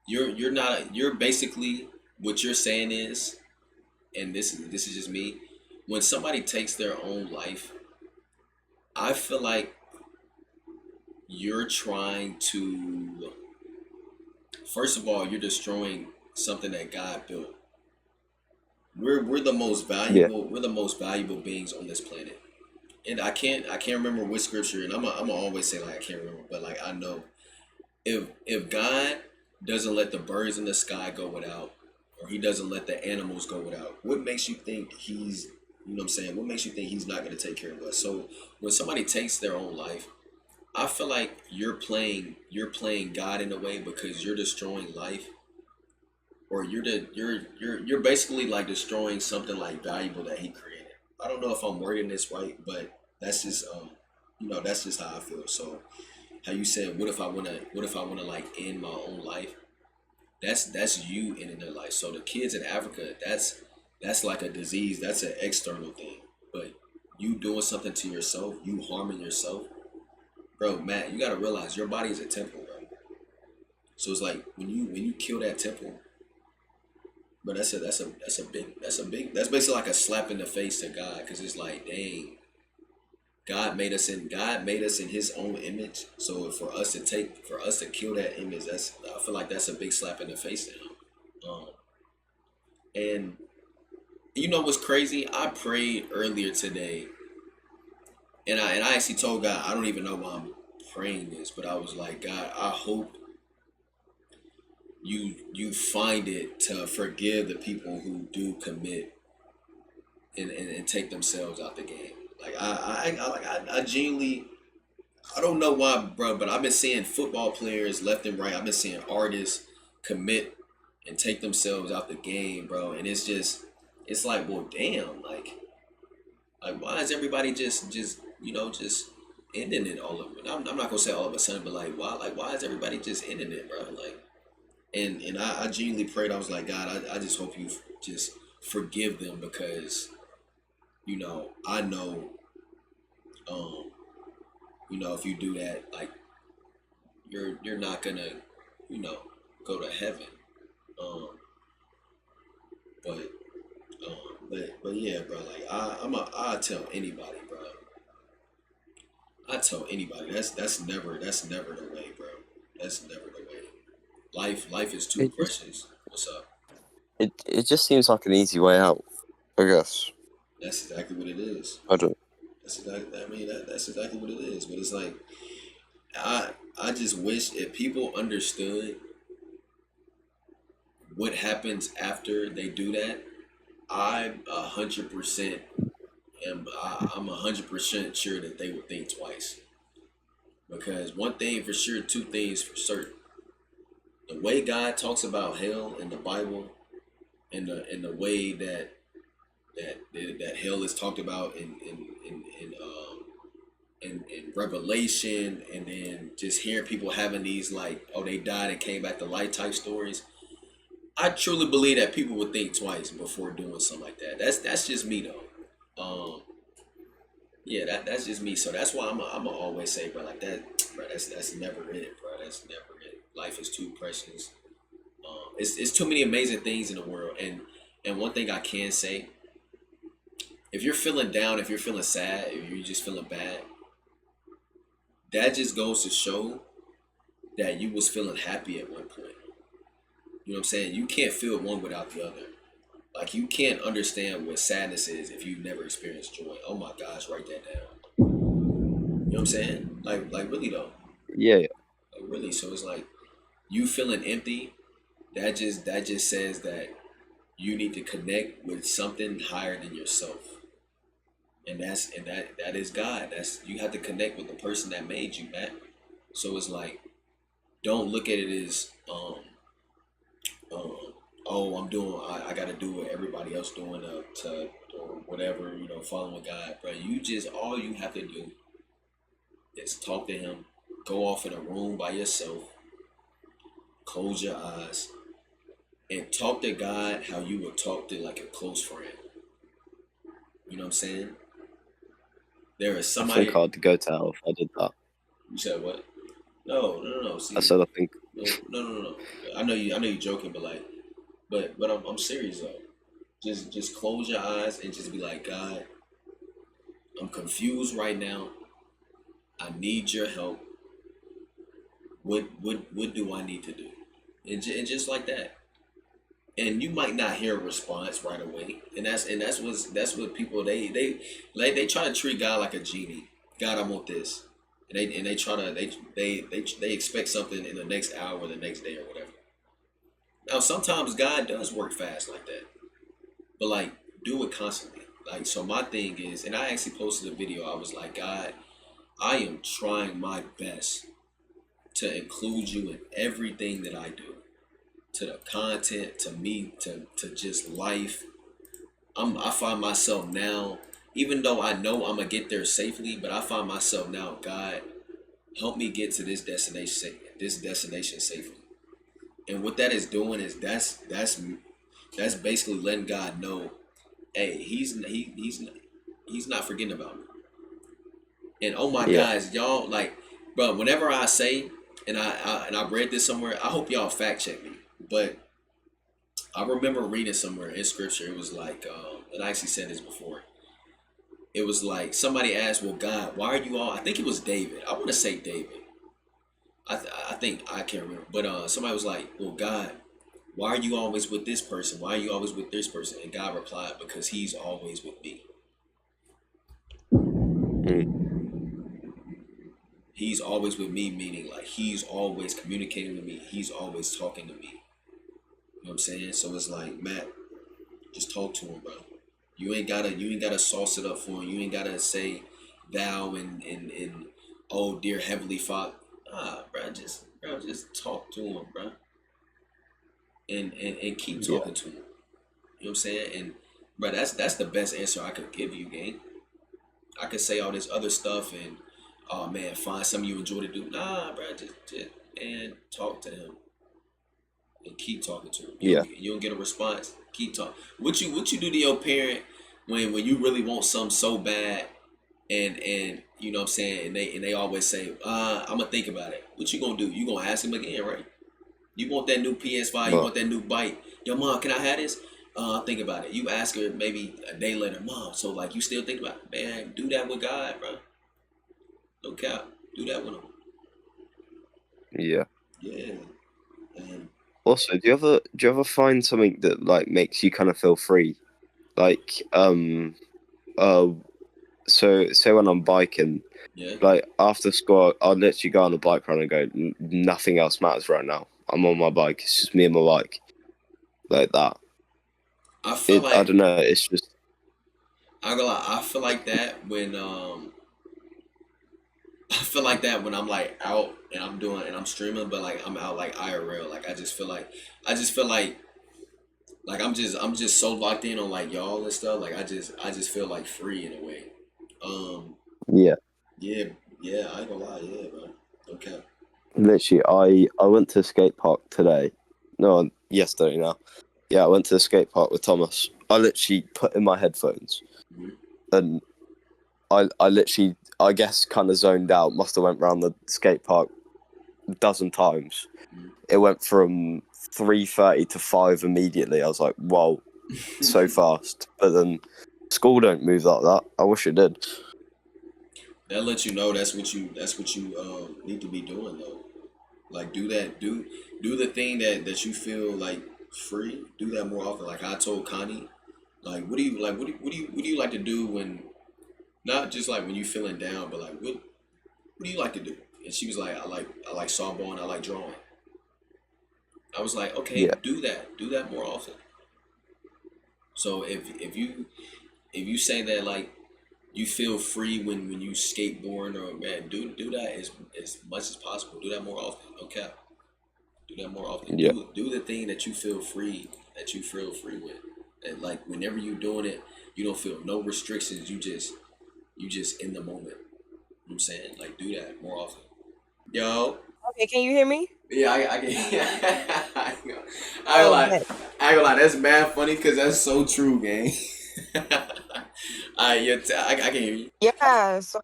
S1: You're basically, what you're saying is, and this is just me. When somebody takes their own life, I feel like you're trying to. First of all, you're destroying something that God built. We're the most valuable. We're the most valuable beings on this planet. And I can't remember which scripture, and I'm gonna always say like I can't remember, but like I know, if God doesn't let the birds in the sky go without, or He doesn't let the animals go without, what makes you think He's, you know what I'm saying? What makes you think He's not gonna take care of us? So when somebody takes their own life, I feel like you're playing God in a way, because you're destroying life, or you're basically like destroying something like valuable that He created. I don't know if I'm wording this right, but that's just that's just how I feel. So how you said, what if I wanna like end my own life? That's you ending their life. So the kids in Africa, that's like a disease. That's an external thing. But you doing something to yourself, you harming yourself, bro. Matt, you gotta realize your body is a temple, bro. So it's like when you kill that temple, but that's basically like a slap in the face to God, because it's like, dang, God made us in His own image. So for us to kill that image, I feel like that's a big slap in the face to Him. And you know what's crazy? I prayed earlier today, and I actually told God, I don't even know why I'm praying this, but I was like, God, I hope you find it to forgive the people who do commit and take themselves out the game. Like I genuinely, I don't know why, bro, but I've been seeing football players left and right. I've been seeing artists commit and take themselves out the game, bro. And it's like, well, damn, like why is everybody just ending it all of it? I'm not gonna say all of a sudden, but like why is everybody just ending it, bro? Like, and I genuinely prayed. I was like, God, I just hope you just forgive them, because I know, if you do that, like you're not gonna, go to heaven. But yeah, bro. Like I tell anybody, bro. I tell anybody that's never the way, bro. That's never the way. Life is too precious. What's up?
S8: It just seems like an easy way out, I guess.
S1: That's exactly what it is.
S8: I don't.
S1: That's exactly what it is. But it's like I just wish if people understood what happens after they do that. I'm 100% I'm 100% sure that they would think twice. Because one thing for sure, two things for certain. The way God talks about hell in the Bible, and the way that hell is talked about in Revelation, and then just hearing people having these like, oh, they died and came back to life type stories. I truly believe that people would think twice before doing something like that. That's just me though. Yeah, that's just me. So that's why I'm always say, bro, like that, bro. That's never it, bro. That's never it. Life is too precious. It's too many amazing things in the world, and one thing I can say, if you're feeling down, if you're feeling sad, if you're just feeling bad, that just goes to show that you was feeling happy at one point. You know what I'm saying? You can't feel one without the other. Like, you can't understand what sadness is if you've never experienced joy. Oh my gosh, write that down. You know what I'm saying? Like really though.
S8: Yeah.
S1: Like really. So it's like you feeling empty. That just says that you need to connect with something higher than yourself. And that is God. You have to connect with the person that made you, Matt. So it's like, don't look at it as oh, I gotta do what everybody else doing or whatever, following God, bro. All you have to do is talk to Him, go off in a room by yourself, close your eyes, and talk to God how you would talk to like a close friend. You know what I'm saying? There is
S8: I
S1: somebody.
S8: think I'd go to hell if I did that.
S1: You said what? No. See,
S8: I said I think.
S1: No. I know you joking, but I'm serious though. Just close your eyes and just be like, God, I'm confused right now. I need your help. What do I need to do? And just like that. And you might not hear a response right away. And that's what people they try to treat God like a genie. God, I want this. And they try to they expect something in the next hour or the next day or whatever. Now sometimes God does work fast like that. But like, do it constantly. Like, so my thing is, and I actually posted a video, I was like, God, I am trying my best to include you in everything that I do. To the content, to me, to just life. I find myself now, even though I know I'm gonna get there safely, but I find myself now, God, help me get to this destination safely. And what that is doing is that's basically letting God know, hey, he's not forgetting about me. And oh my
S8: Yeah.
S1: guys, y'all, like, bro, whenever I say, and I read this somewhere, I hope y'all fact check me, but I remember reading somewhere in scripture, it was like, and I actually said this before. It was like somebody asked, well, God, why are you all? I think it was David. I want to say David. I think I can't remember, but somebody was like, well, God, why are you always with this person? Why are you always with this person? And God replied, because he's always with me. He's always with me, meaning like he's always communicating with me. He's always talking to me. You know what I'm saying? So it's like, Matt, just talk to him, bro. You ain't gotta sauce it up for him. You ain't gotta say thou and oh dear heavenly Father. Bro, just talk to him, bro. And keep talking to him. You know what I'm saying? And bro, that's the best answer I could give you, gang. I could say all this other stuff and oh man, find something you enjoy to do. Nah, bro, just and talk to him and keep talking to him. You don't get a response. Keep talking. What you do to your parent when you really want something so bad and you know what I'm saying, and they always say, I'm gonna think about it. What you gonna do? You gonna ask him again, right? You want that new PS5, you want that new bike. Yo, mom, can I have this? Think about it. You ask her maybe a day later, mom, so like you still think about it. Man, do that with God, bro. No cap. Do that with him.
S8: Yeah.
S1: Yeah. And
S8: Also, do you ever find something that like makes you kind of feel free? Like so say when I'm biking,
S1: yeah.
S8: like after school, I'll literally go on a bike run and go, nothing else matters right now. I'm on my bike. It's just me and my bike, like that.
S1: I feel
S8: I
S1: like
S8: don't know. It's just
S1: I feel like that when I feel like that when I'm like out and I'm streaming, but like I'm out like IRL. Like I just feel like I'm just so locked in on like y'all and stuff. Like I just feel like free in a way.
S8: yeah.
S1: Yeah, I ain't gonna lie, yeah, bro. Okay.
S8: Literally, I went to the skate park today. No, yesterday now. Yeah, I went to the skate park with Thomas. I literally put in my headphones,
S1: Mhm.
S8: and I literally, I guess, kind of zoned out. Must have went around the skate park a dozen times. It went from 3:30 to 5 immediately. I was like, whoa, so fast. But then school don't move like that. I wish it did.
S1: That lets you know that's what you need to be doing though. Like do the thing that you feel like free. Do that more often. Like I told Connie, like what do you like? What do you like to do when not just like when you feeling down, but like what do you like to do? And she was like, I like softball and I like drawing. I was like, okay,
S8: Yeah.
S1: do that more often. So if you say that like you feel free when you skateboard or man, do that as much as possible. Do that more often. Okay. Do that more often.
S8: Yeah.
S1: Do the thing that you feel free with. And like whenever you're doing it, you don't feel no restrictions. You just in the moment. You know what I'm saying? Like do that more often. Yo.
S3: Okay, can you hear me?
S1: Yeah, I can. I ain't
S3: Oh,
S1: gonna lie. That's mad funny because that's so true, gang. I can hear you.
S3: yeah. So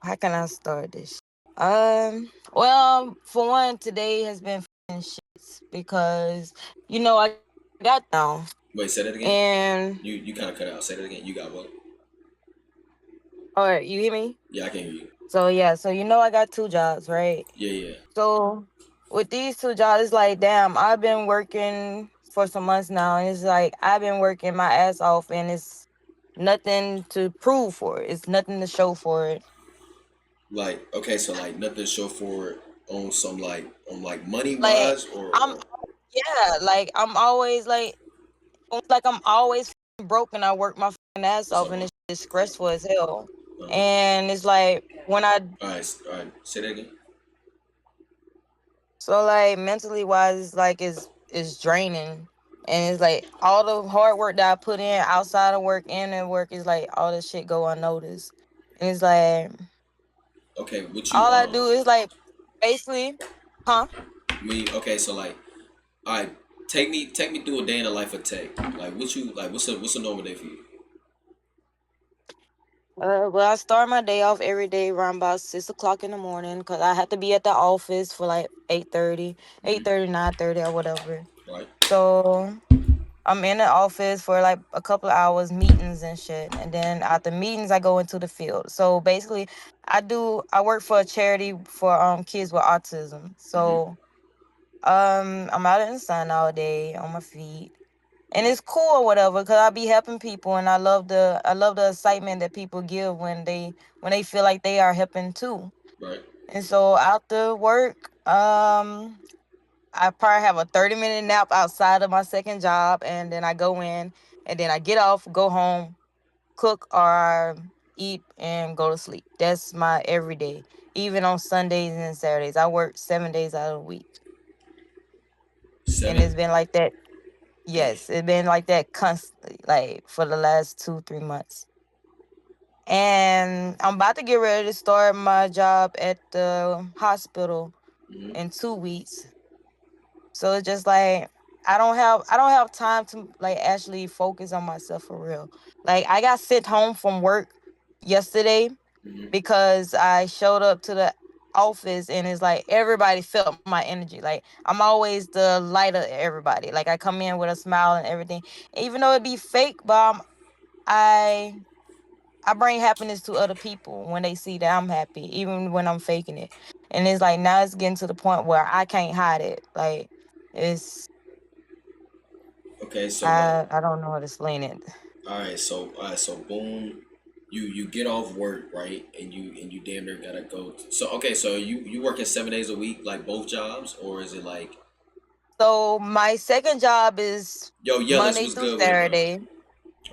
S3: how can I start this? Well, for one, today has been f***ing shits because I got down
S1: Wait, say that again.
S3: and
S1: You kind of cut out. Say that again. You got what?
S3: all right, you hear me?
S1: Yeah, I can hear you.
S3: So yeah, so I got 2 jobs, right?
S1: Yeah.
S3: So with these 2 jobs, it's like, damn, I've been working for some months now, and it's like I've been working my ass off, and it's nothing to prove for it. It's nothing to show for it.
S1: Like okay, so like nothing to show for it on some like money
S3: Like
S1: wise or
S3: I'm, yeah, like I'm always I'm always f***ing broke, and I work my f***ing ass off, and
S1: so.
S3: it's just stressful as hell.
S1: Uh,
S3: And it's like when I
S1: all right. Say that again.
S3: so like mentally wise, it's like it's draining. And it's like all the hard work that I put in outside of work and at work is like all this shit go unnoticed. And it's like
S1: Okay, what you
S3: All I do is like basically, huh?
S1: okay, so like, all right, take me through a day in the life of Tech. Like, what's a normal day for you?
S3: Well, I start my day off every day around about 6 o'clock in the morning because I have to be at the office for like 8:30,
S1: Mm-hmm.
S3: 9:30 or whatever.
S1: Right.
S3: So I'm in the office for like a couple of hours, meetings and shit. And then after meetings, I go into the field. So basically, I work for a charity for kids with autism.
S1: Mm-hmm.
S3: So I'm out in the sun all day on my feet. And
S1: Yeah.
S3: it's cool or whatever because I be helping people and I love the excitement that people give when they feel like they are helping too.
S1: Right.
S3: And so after work, I probably have a 30-minute nap outside of my second job, and then I go in, and then I get off, go home, cook or eat, and go to sleep. That's my everyday. Even on Sundays and Saturdays, I work 7 days out of the week, and it's
S1: 7.
S3: been like that.
S1: Damn.
S3: Yes, it's been like that constantly, like for the last 2-3 months. And I'm about to get ready to start my job at the hospital
S1: Mm-hmm.
S3: in 2 weeks. So it's just like I don't have time to like actually focus on myself for real. Like I got sent home from work yesterday
S1: Mm-hmm.
S3: because I showed up to the office and it's like everybody felt my energy. Like I'm always the light of everybody. Like I come in with a smile and everything. Even though it be fake, but I I bring happiness to other people when they see that I'm happy, even when I'm faking it. And it's like now it's getting to the point where I can't hide it. Like it's
S1: Okay, so like,
S3: I don't know how to explain it.
S1: all right, so boom, you get off work, right, and you damn near gotta go. So okay, so you working 7 days a week, like both jobs, or is it like,
S3: So my second job is
S1: yo, Yellis,
S3: Monday
S1: what's
S3: through
S1: good with it, bro?
S3: Saturday,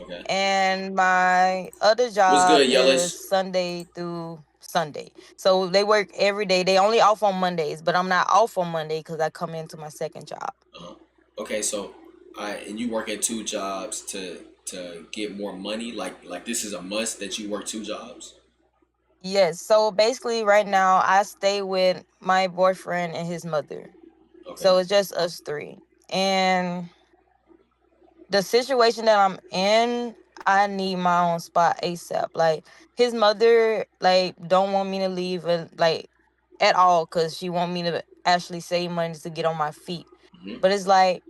S1: Okay,
S3: and my other
S1: what's
S3: job
S1: good,
S3: is
S1: Yellis?
S3: Sunday through Sunday. So they work every day. They only off on Mondays, but I'm not off on Monday because I come into my second job.
S1: Uh-huh. Okay, so and you working 2 jobs to get more money, like this is a must that you work 2 jobs.
S3: Yes. So basically, right now I stay with my boyfriend and his mother.
S1: Okay.
S3: So it's just us three. And the situation that I'm in, I need my own spot ASAP. Like his mother, like don't want me to leave, like at all, cause she want me to actually save money to get on my feet.
S1: Mm-hmm.
S3: But it's like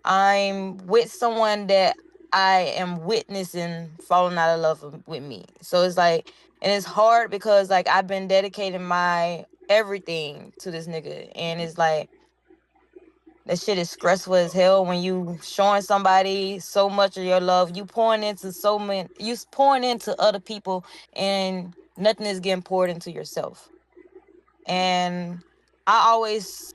S3: I'm with someone that I am witnessing falling out of love with me. So it's like, and it's hard because like I've been dedicating my everything to this nigga, and it's like that shit is stressful as hell when you showing somebody so much of your love. You pouring into so many, pouring into other people, and nothing is getting poured into yourself. And I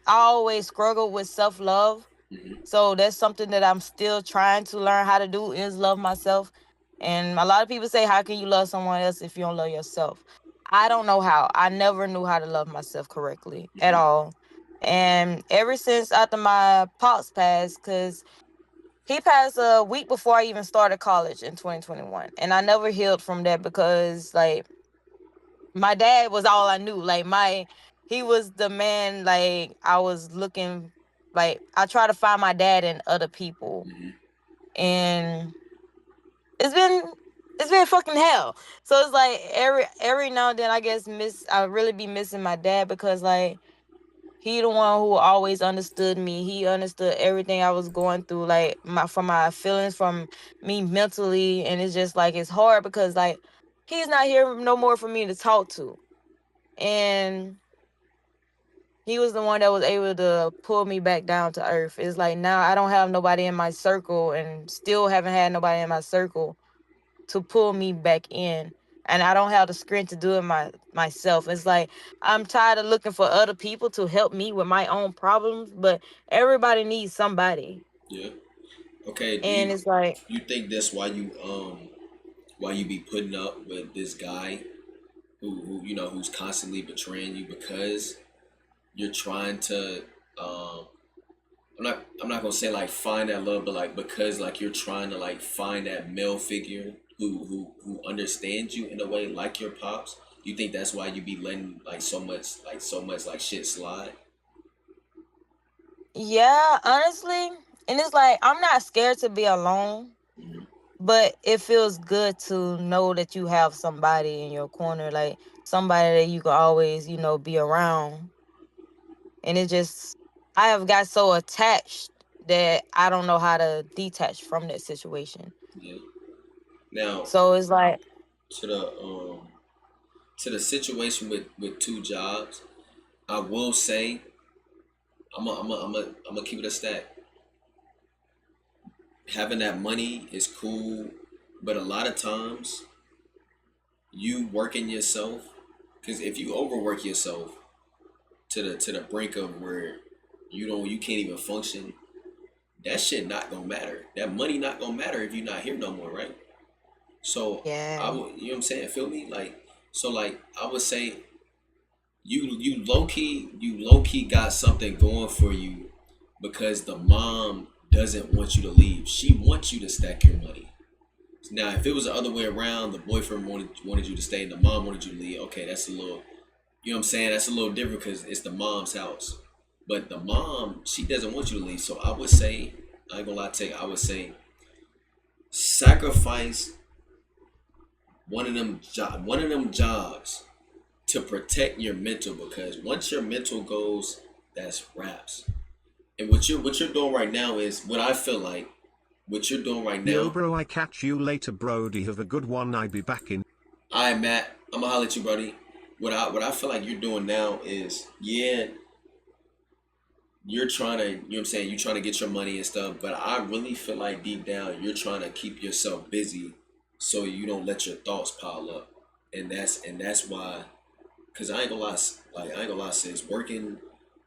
S3: always struggle with self love.
S1: Mm-hmm.
S3: So that's something that I'm still trying to learn how to do is love myself. And a lot of people say, how can you love someone else if you don't love yourself? I don't know how. I never knew how to love myself correctly at
S1: Mm-hmm.
S3: all. And ever since after my pops passed, because he passed a week before I even started college in 2021. And I never healed from that because, like, my dad was all I knew. Like, he was the man, like, I was looking, like, I try to find my dad in other people.
S1: Mm-hmm.
S3: And it's been fucking hell. So it's like every now and then I guess I really be missing my dad because like he the one who always understood me. He understood everything I was going through, like from my feelings, from me mentally, and it's just like it's hard because like he's not here no more for me to talk to. And he was the one that was able to pull me back down to earth. It's like now I don't have nobody in my circle and still haven't had nobody in my circle to pull me back in, and I don't have the strength to do it myself. It's like I'm tired of looking for other people to help me with my own problems, but everybody needs somebody.
S1: Yeah. Okay. Do
S3: And
S1: you
S3: it's like,
S1: you think that's why you be putting up with this guy who's constantly betraying you because you're trying to I'm not gonna say like find that love, but like because like you're trying to like find that male figure who understands you in a way like your pops. You think that's why you be letting like so much like shit slide?
S3: Yeah, honestly. And it's like I'm not scared to be alone,
S1: Mhm.
S3: but it feels good to know that you have somebody in your corner, like somebody that you can always, be around. And it just I have got so attached that I don't know how to detach from that situation.
S1: Yeah. Now
S3: So it's like,
S1: to the situation with two jobs, I will say I'm gonna keep it a stack. Having that money is cool, but a lot of times you working yourself, because if you overwork yourself to the brink of where you can't even function, that shit not gonna matter. That money not gonna matter if you're not here no more, right? So I
S3: yeah,
S1: would, you know what I'm saying? Feel me? Like, so like I would say you low key got something going for you because the mom doesn't want you to leave. She wants you to stack your money. Now, if it was the other way around, the boyfriend wanted you to stay and the mom wanted you to leave. Okay, that's a little, you know what I'm saying? That's a little different because it's the mom's house. But the mom, she doesn't want you to leave. So I would say, I ain't gonna lie to you, I would say sacrifice one of them jobs to protect your mental, because once your mental goes, that's raps. And what you're doing right now is what I feel like what you're doing right
S2: Yo,
S1: now.
S2: bro, I catch you later, Brody. Have a good one. I be back in.
S1: All right, Matt, I'm gonna holler at you, buddy. What I feel like you're doing now is, yeah, you're trying to, you know what I'm saying, you're trying to get your money and stuff, but I really feel like deep down you're trying to keep yourself busy so you don't let your thoughts pile up. And that's why, cause I ain't gonna lie, sis, working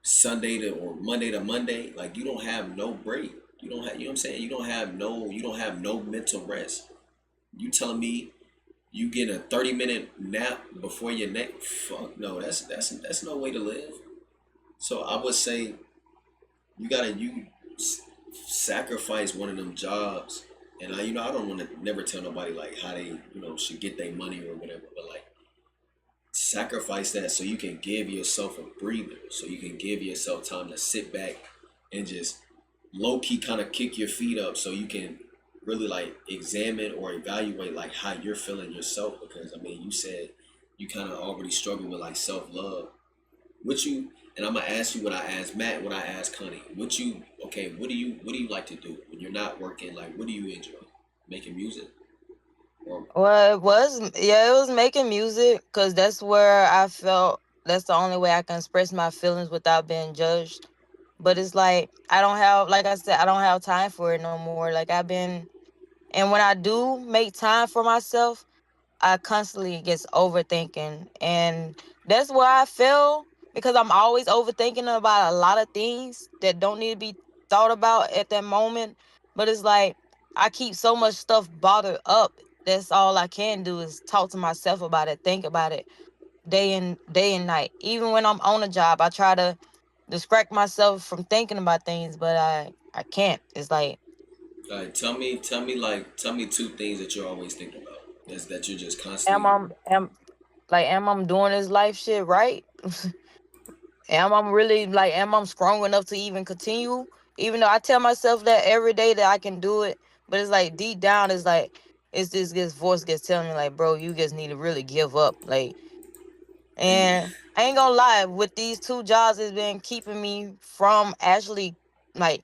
S1: Sunday to or Monday to Monday, like you don't have no break. You don't have, you know what I'm saying? You don't have no mental rest. You telling me you get a 30-minute nap before your neck? Fuck no, that's no way to live. So I would say you gotta sacrifice one of them jobs. And I don't want to never tell nobody like how they should get their money or whatever, but like sacrifice that so you can give yourself a breather, so you can give yourself time to sit back and just low key kind of kick your feet up so you can really like examine or evaluate like how you're feeling yourself. Because I mean, you said you kind of already struggle with like self love. What you and I'm gonna ask you what I asked Matt, what I asked Connie. What do you like to do when you're not working? Like, what do you enjoy? Making music? Or
S3: well, it was making music because that's where I felt that's the only way I can express my feelings without being judged. But it's like I don't have, like I said, I don't have time for it no more. Like and when I do make time for myself, I constantly gets overthinking, and that's where I feel, because I'm always overthinking about a lot of things that don't need to be thought about at that moment. But it's like I keep so much stuff bothered up. That's all I can do is talk to myself about it, think about it day and night. Even when I'm on a job, I try to distract myself from thinking about things, but I can't. It's like,
S1: tell me two things that you're always thinking about. That's that you're just
S3: am
S1: constantly.
S3: I am I doing this life shit right? Am I strong enough to even continue? Even though I tell myself that every day that I can do it, but it's like deep down, it's like it's this voice gets telling me like, bro, you just need to really give up. Like,
S1: And
S3: and I ain't gonna lie, with these two jobs, it's been keeping me from actually like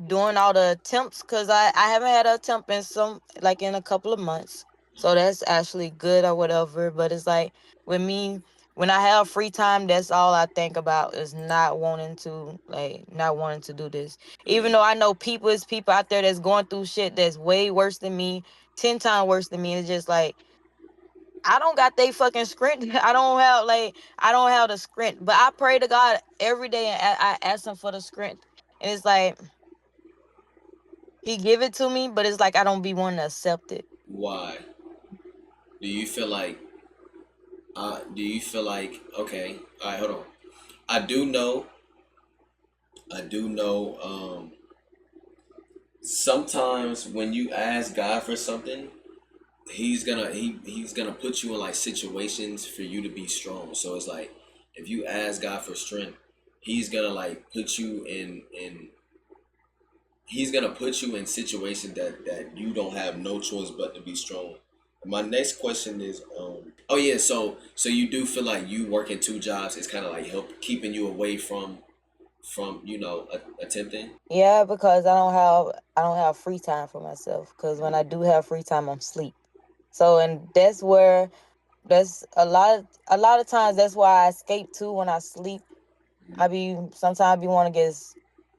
S3: doing all the attempts, because I haven't had an attempt in a couple of months. So that's actually good or whatever. But it's like with me, when I have free time, that's all I think about is not wanting to do this. Even
S1: yeah,
S3: though I know is people out there that's going through shit that's way worse than me, 10 times worse than me. It's just like I don't got they fucking script. I don't have the script. But I pray to God every day and I ask him for the script. And it's like he give it to me, but it's like I don't be wanting to accept it.
S1: why do you feel like? Okay? All right, hold on. I do know. I do know. Sometimes when you ask God for something, he's gonna put you in like situations for you to be strong. So it's like if you ask God for strength, he's gonna like put you in he's gonna put you in situations that you don't have no choice but to be strong. My next question is, oh yeah, so you do feel like you working two jobs is kind of like help keeping you away from attempting.
S3: Yeah, because I don't have free time for myself. Because when I do have free time, I'm sleep. So and that's a lot of times that's why I escape too when I sleep. I be sometimes I be want to get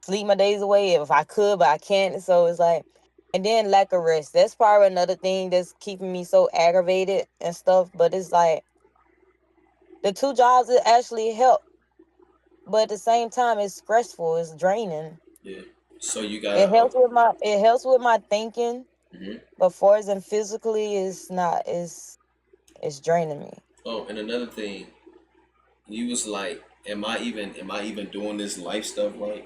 S3: sleep my days away if I could, but I can't. So it's like, and then lack of rest. That's probably another thing that's keeping me so aggravated and stuff. But it's like the two jobs it actually help, but at the same time it's stressful. It's draining.
S1: Yeah. So you gotta
S3: It helps with my thinking,
S1: mhm.
S3: but for as in physically, it's not. It's draining me.
S1: Oh, and another thing, you was like, am I even doing this life stuff right?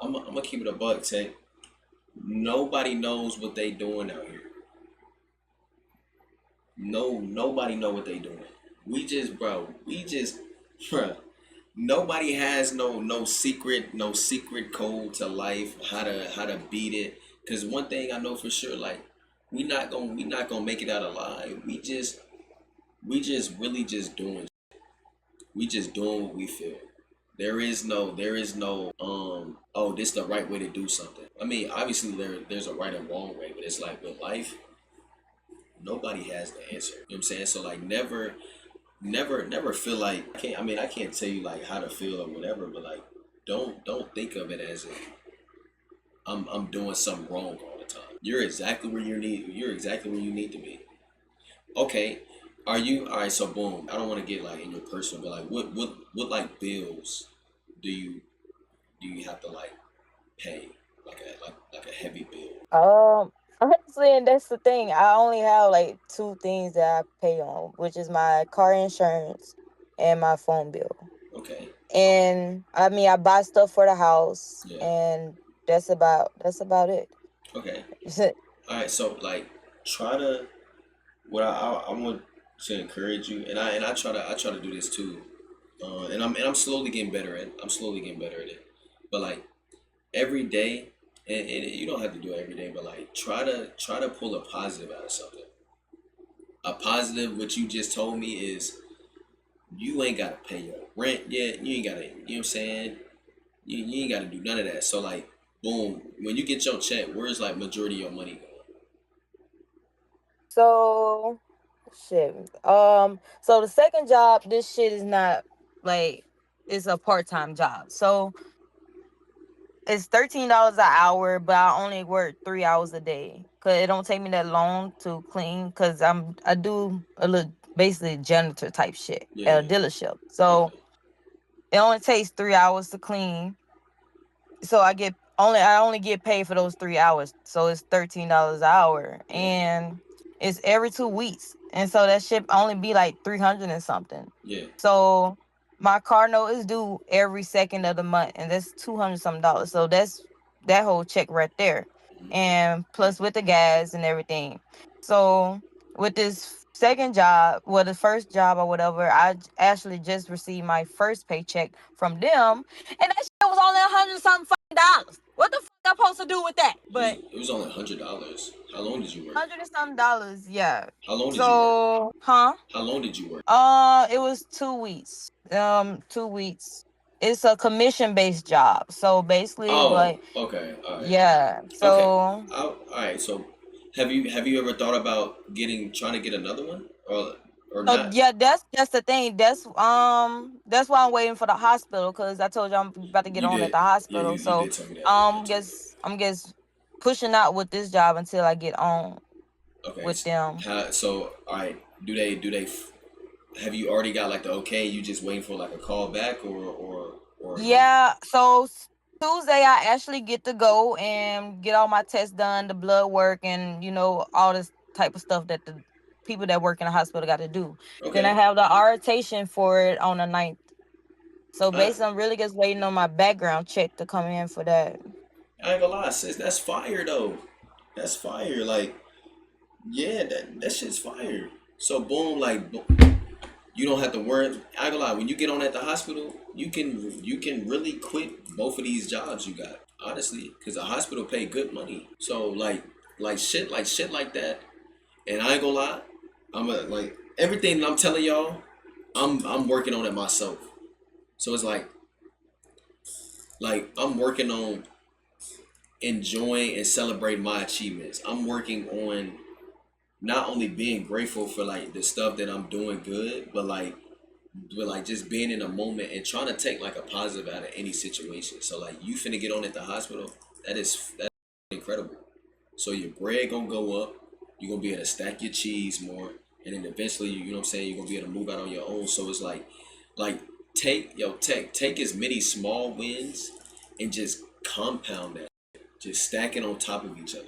S1: I'm gonna keep it a buck, Tank. Nobody knows what they doing out here. Nobody know what they doing. We just, bro. Nobody has no secret code to life. How to beat it. Cause one thing I know for sure, like we not gonna make it out alive. We just really just doing. We just doing what we feel. There is no oh, this the right way to do something. I mean, obviously there's a right and wrong way, but it's like with life, nobody has the answer. You know what I'm saying? So like never feel like I can't tell you like how to feel or whatever, but like don't think of it as if I'm doing something wrong all the time. You're exactly where you need to be. Okay. Are you all right? So boom. I don't want to get like in your personal, but like what like bills do you have to like pay like a heavy bill?
S3: Honestly, and that's the thing. I only have like two things that I pay on, which is my car insurance and my phone bill.
S1: Okay.
S3: And I mean, I buy stuff for the house,
S1: Yeah.
S3: and that's about it.
S1: Okay. All right. So like try to what I want to encourage you, and I try to do this too, and I'm slowly getting better at it, but like every day, and you don't have to do it every day, but like try to pull a positive out of something. A positive, what you just told me is you ain't gotta pay your rent yet. You ain't gotta, you know what I'm saying? You ain't gotta do none of that. So like, boom, when you get your check, where's like majority of your money going?
S3: So shit. So the second job, this shit is not like it's a part-time job. So it's $13 an hour, but I only work 3 hours a day. Cause it don't take me that long to clean. Cause I do a little basically janitor type shit at a dealership. So it only takes 3 hours to clean. So I only get paid for those 3 hours. So it's $13 an hour, and it's every 2 weeks, and so that shit only be like 300 and something.
S1: Yeah.
S3: So my car note is due every second of the month, and that's 200 something dollars. So that's that whole check right there, and plus with the gas and everything. So with this second job, well, the first job or whatever, I actually just received my first paycheck from them, and that shit was only 100 something fucking dollars. What the fuck I'm supposed to do with that? But
S1: It was only $100. How long did you work?
S3: 100 and something dollars, yeah.
S1: How long did you work?
S3: Huh?
S1: How long did you work?
S3: It was 2 weeks. 2 weeks. It's a commission based job. So basically,
S1: Oh, okay, all right.
S3: yeah. So
S1: All right. So, have you ever thought about trying to get another one, or
S3: So
S1: not?
S3: yeah, that's the thing. That's why I'm waiting for the hospital, because I told you I'm about to get
S1: You
S3: on at
S1: did.
S3: the
S1: Yeah,
S3: hospital.
S1: you
S3: So
S1: did tell me that. You did tell me
S3: I'm just pushing out with this job until I get on
S1: that. Okay.
S3: with them.
S1: So, all right. Have you already got like the okay? You just waiting for like a call back or
S3: Yeah. So Tuesday I actually get to go and get all my tests done, the blood work, and all this type of stuff that the people that work in the hospital got to do. Then I
S1: Okay.
S3: have the orientation for it on the 9th. So
S1: I,
S3: basically, I'm really just waiting on my background check to come in for that.
S1: I ain't gonna lie, sis. That's fire though. That's fire. Like Yeah, that shit's fire. So boom, like you don't have to worry. I ain't gonna lie. When you get on at the hospital, you can really quit both of these jobs you got. Honestly, because the hospital pay good money. So like shit like that. And I ain't gonna lie. Like everything that I'm telling y'all, I'm working on it myself. So it's like I'm working on enjoying and celebrating my achievements. I'm working on not only being grateful for like the stuff that I'm doing good, but like just being in a moment and trying to take like a positive out of any situation. So like you finna get on at the hospital, that's incredible. So your bread gonna go up, you're gonna be able to stack your cheese more, and then eventually you know what I'm saying, you're gonna be able to move out on your own. So it's like take as many small wins and just compound that. Just stack it on top of each other.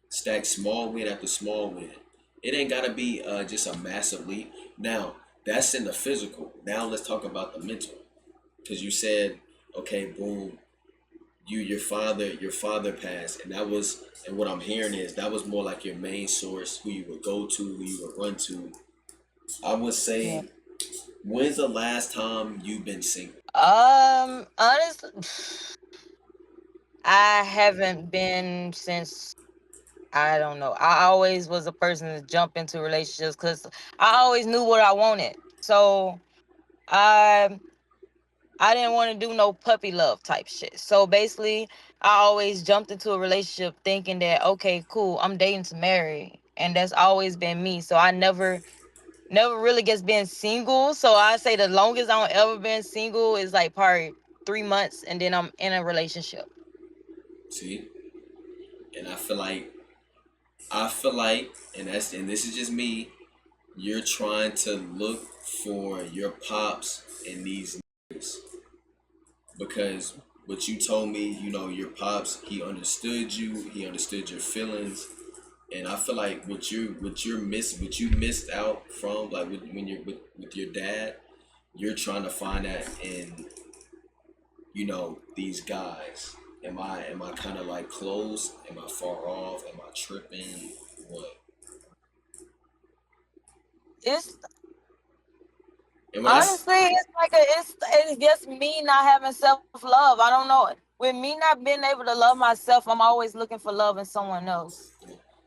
S1: Stack small win after small win. It ain't gotta be just a massive leap. Now that's in the physical. Now let's talk about the mental. Because you said, okay, boom, your father passed, and that was, and what I'm hearing is that was more like your main source, who you would go to, who you would run to. I would
S3: Yeah.
S1: say, when's the last time you've been single?
S3: Honestly, I haven't been since I don't know. I always was a person to jump into relationships because I always knew what I wanted. So I I didn't want to do no puppy love type shit. So basically, I always jumped into a relationship thinking that okay, cool, I'm dating to marry, and that's always been me. So I never really gets been single. So I say the longest I've ever been single is like probably 3 months, and then I'm in a relationship.
S1: See, and I feel like, and this is just me. You're trying to look for your pops in these niggas because what you told me, your pops, he understood you, he understood your feelings, and I feel like what you missed out from, like when you're with your dad, you're trying to find that in these guys. Am I kind of like close? Am I far off? Am I tripping? What?
S3: It's
S1: And when I s-
S3: honestly, it's just me not having self love. I don't know. With me not being able to love myself, I'm always looking for love in someone else.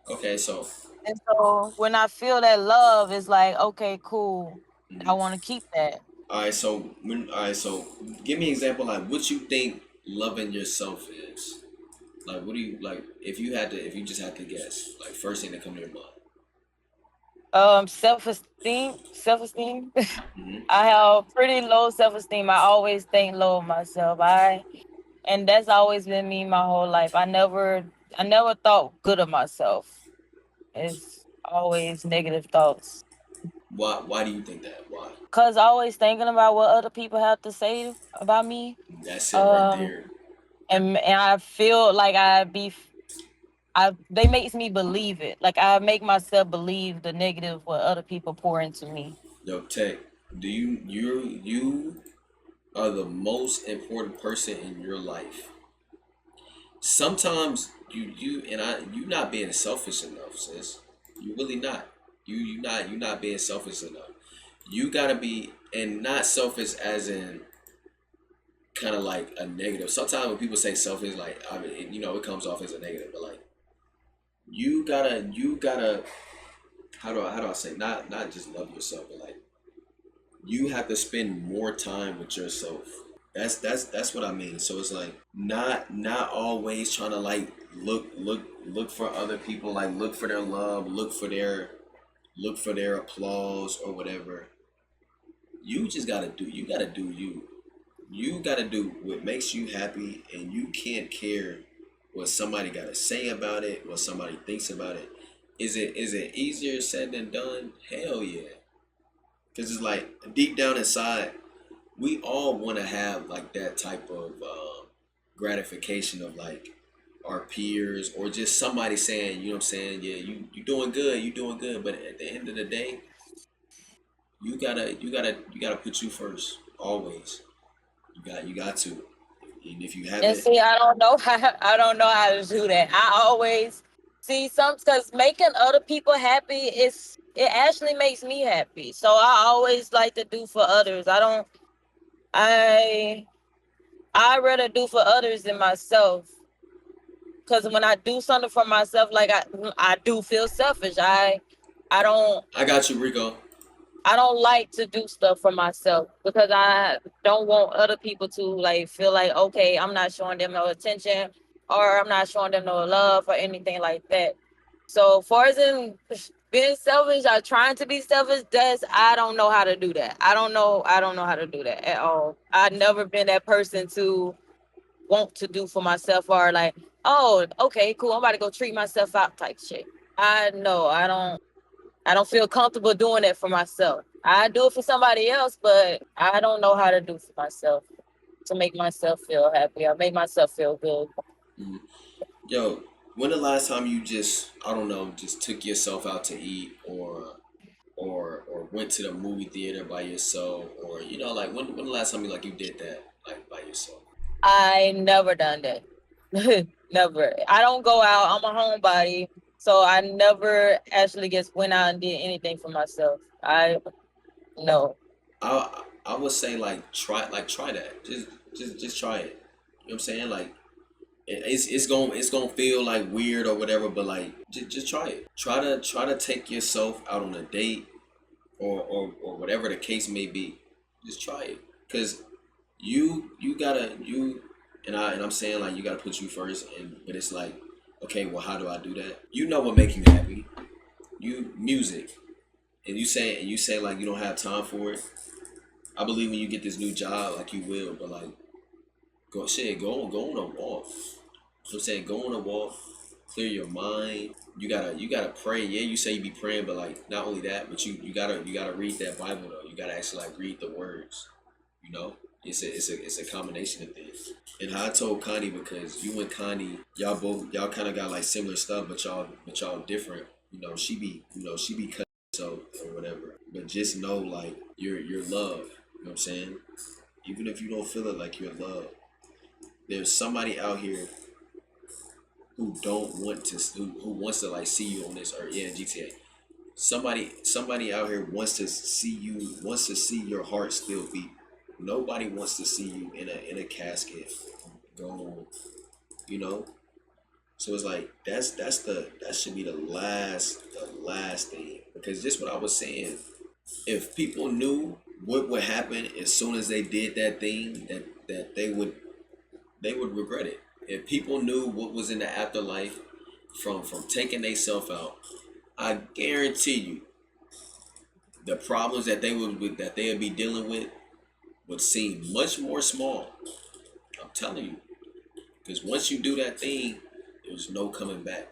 S1: okay, so
S3: And so when I feel that love, it's like, okay, cool. I want to keep that.
S1: all right, so give me an example, like what you think loving yourself is. Like what do you like if you just had to guess, like first thing that come to your mind.
S3: Self esteem.
S1: Hmm.
S3: I have pretty low self esteem. I always think low of myself. And that's always been me my whole life. I never thought good of myself. It's always negative thoughts.
S1: Why do you think that? Why?
S3: Cause always thinking about what other people have to say about me.
S1: That's it right
S3: Um,
S1: there.
S3: and I feel like they makes me believe it. Like I make myself believe the negative what other people pour into me.
S1: Yo, Tech, do you are the most important person in your life. Sometimes you not being selfish enough, sis. You really not. You not being selfish enough. You gotta be, and not selfish as in kind of like a negative. Sometimes when people say selfish, like I mean, it comes off as a negative, but like you gotta how do I say, not just love yourself, but like you have to spend more time with yourself. That's what I mean. So it's like not always trying to like look for other people, like look for their love, look for their applause or whatever. You gotta do you. You gotta do what makes you happy, and you can't care what somebody gotta say about it, what somebody thinks about it. Is it easier said than done? Hell yeah. Cause it's like deep down inside, we all want to have like that type of gratification of like our peers or just somebody saying, you know what I'm saying, yeah, you doing good, you doing good. But at the end of the day, you gotta put you first always. You got to, and if you
S3: And
S1: haven't,
S3: see, I don't know how to do that. I always See, some because making other people happy it actually makes me happy. So I always like to do for others. I I rather do for others than myself. Because when I do something for myself, like I do feel selfish. I don't
S1: I got you, Rico.
S3: I don't like to do stuff for myself because I don't want other people to like feel like, okay, I'm not showing them no attention or I'm not showing them no love or anything like that. So far as in being selfish or trying to be selfish, that's I don't know how to do that. I don't know how to do that at all. I've never been that person to want to do for myself or like, oh, okay, cool, I'm about to go treat myself out type shit. I don't feel comfortable doing it for myself. I do it for somebody else, but I don't know how to do it for myself to make myself feel happy or make myself feel good.
S1: Mm. Yo, when the last time you just, I don't know, just took yourself out to eat or went to the movie theater by yourself, or like when the last time you did that like by yourself?
S3: I never done that. Never. I don't go out. I'm a homebody, so I never actually just went out and did anything for myself. I no.
S1: I would say try that. Just try it. You know what I'm saying? Like it's gonna feel like weird or whatever, but like just try it. Try to take yourself out on a date or whatever the case may be. Just try it, cause you gotta and I'm saying like you gotta put you first, but it's like, okay, well, how do I do that? You know what make you happy? You music, and you say like you don't have time for it. I believe when you get this new job, like you will, but like go on a walk. So I'm saying go on a walk, clear your mind. You gotta pray. Yeah, you say you be praying, but like not only that, but you gotta read that Bible though. You gotta actually like read the words. You know, it's a combination of things. And how I told Connie, because you and Connie, y'all kind of got like similar stuff, but y'all different. She be cutting so or whatever. But just know like you're loved. You know what I'm saying? Even if you don't feel it like you're loved, there's somebody out here who don't want to who wants to like see you on this earth. Yeah, GTA. Somebody out here wants to see your heart still beat. Nobody wants to see you in a casket gone, you know? So it's like that should be the last thing. Because just what I was saying, if people knew what would happen as soon as they did that thing, that they would regret it. If people knew what was in the afterlife from taking themselves out, I guarantee you the problems that they would be dealing with would seem much more small. I'm telling you, because once you do that thing, there's no coming back.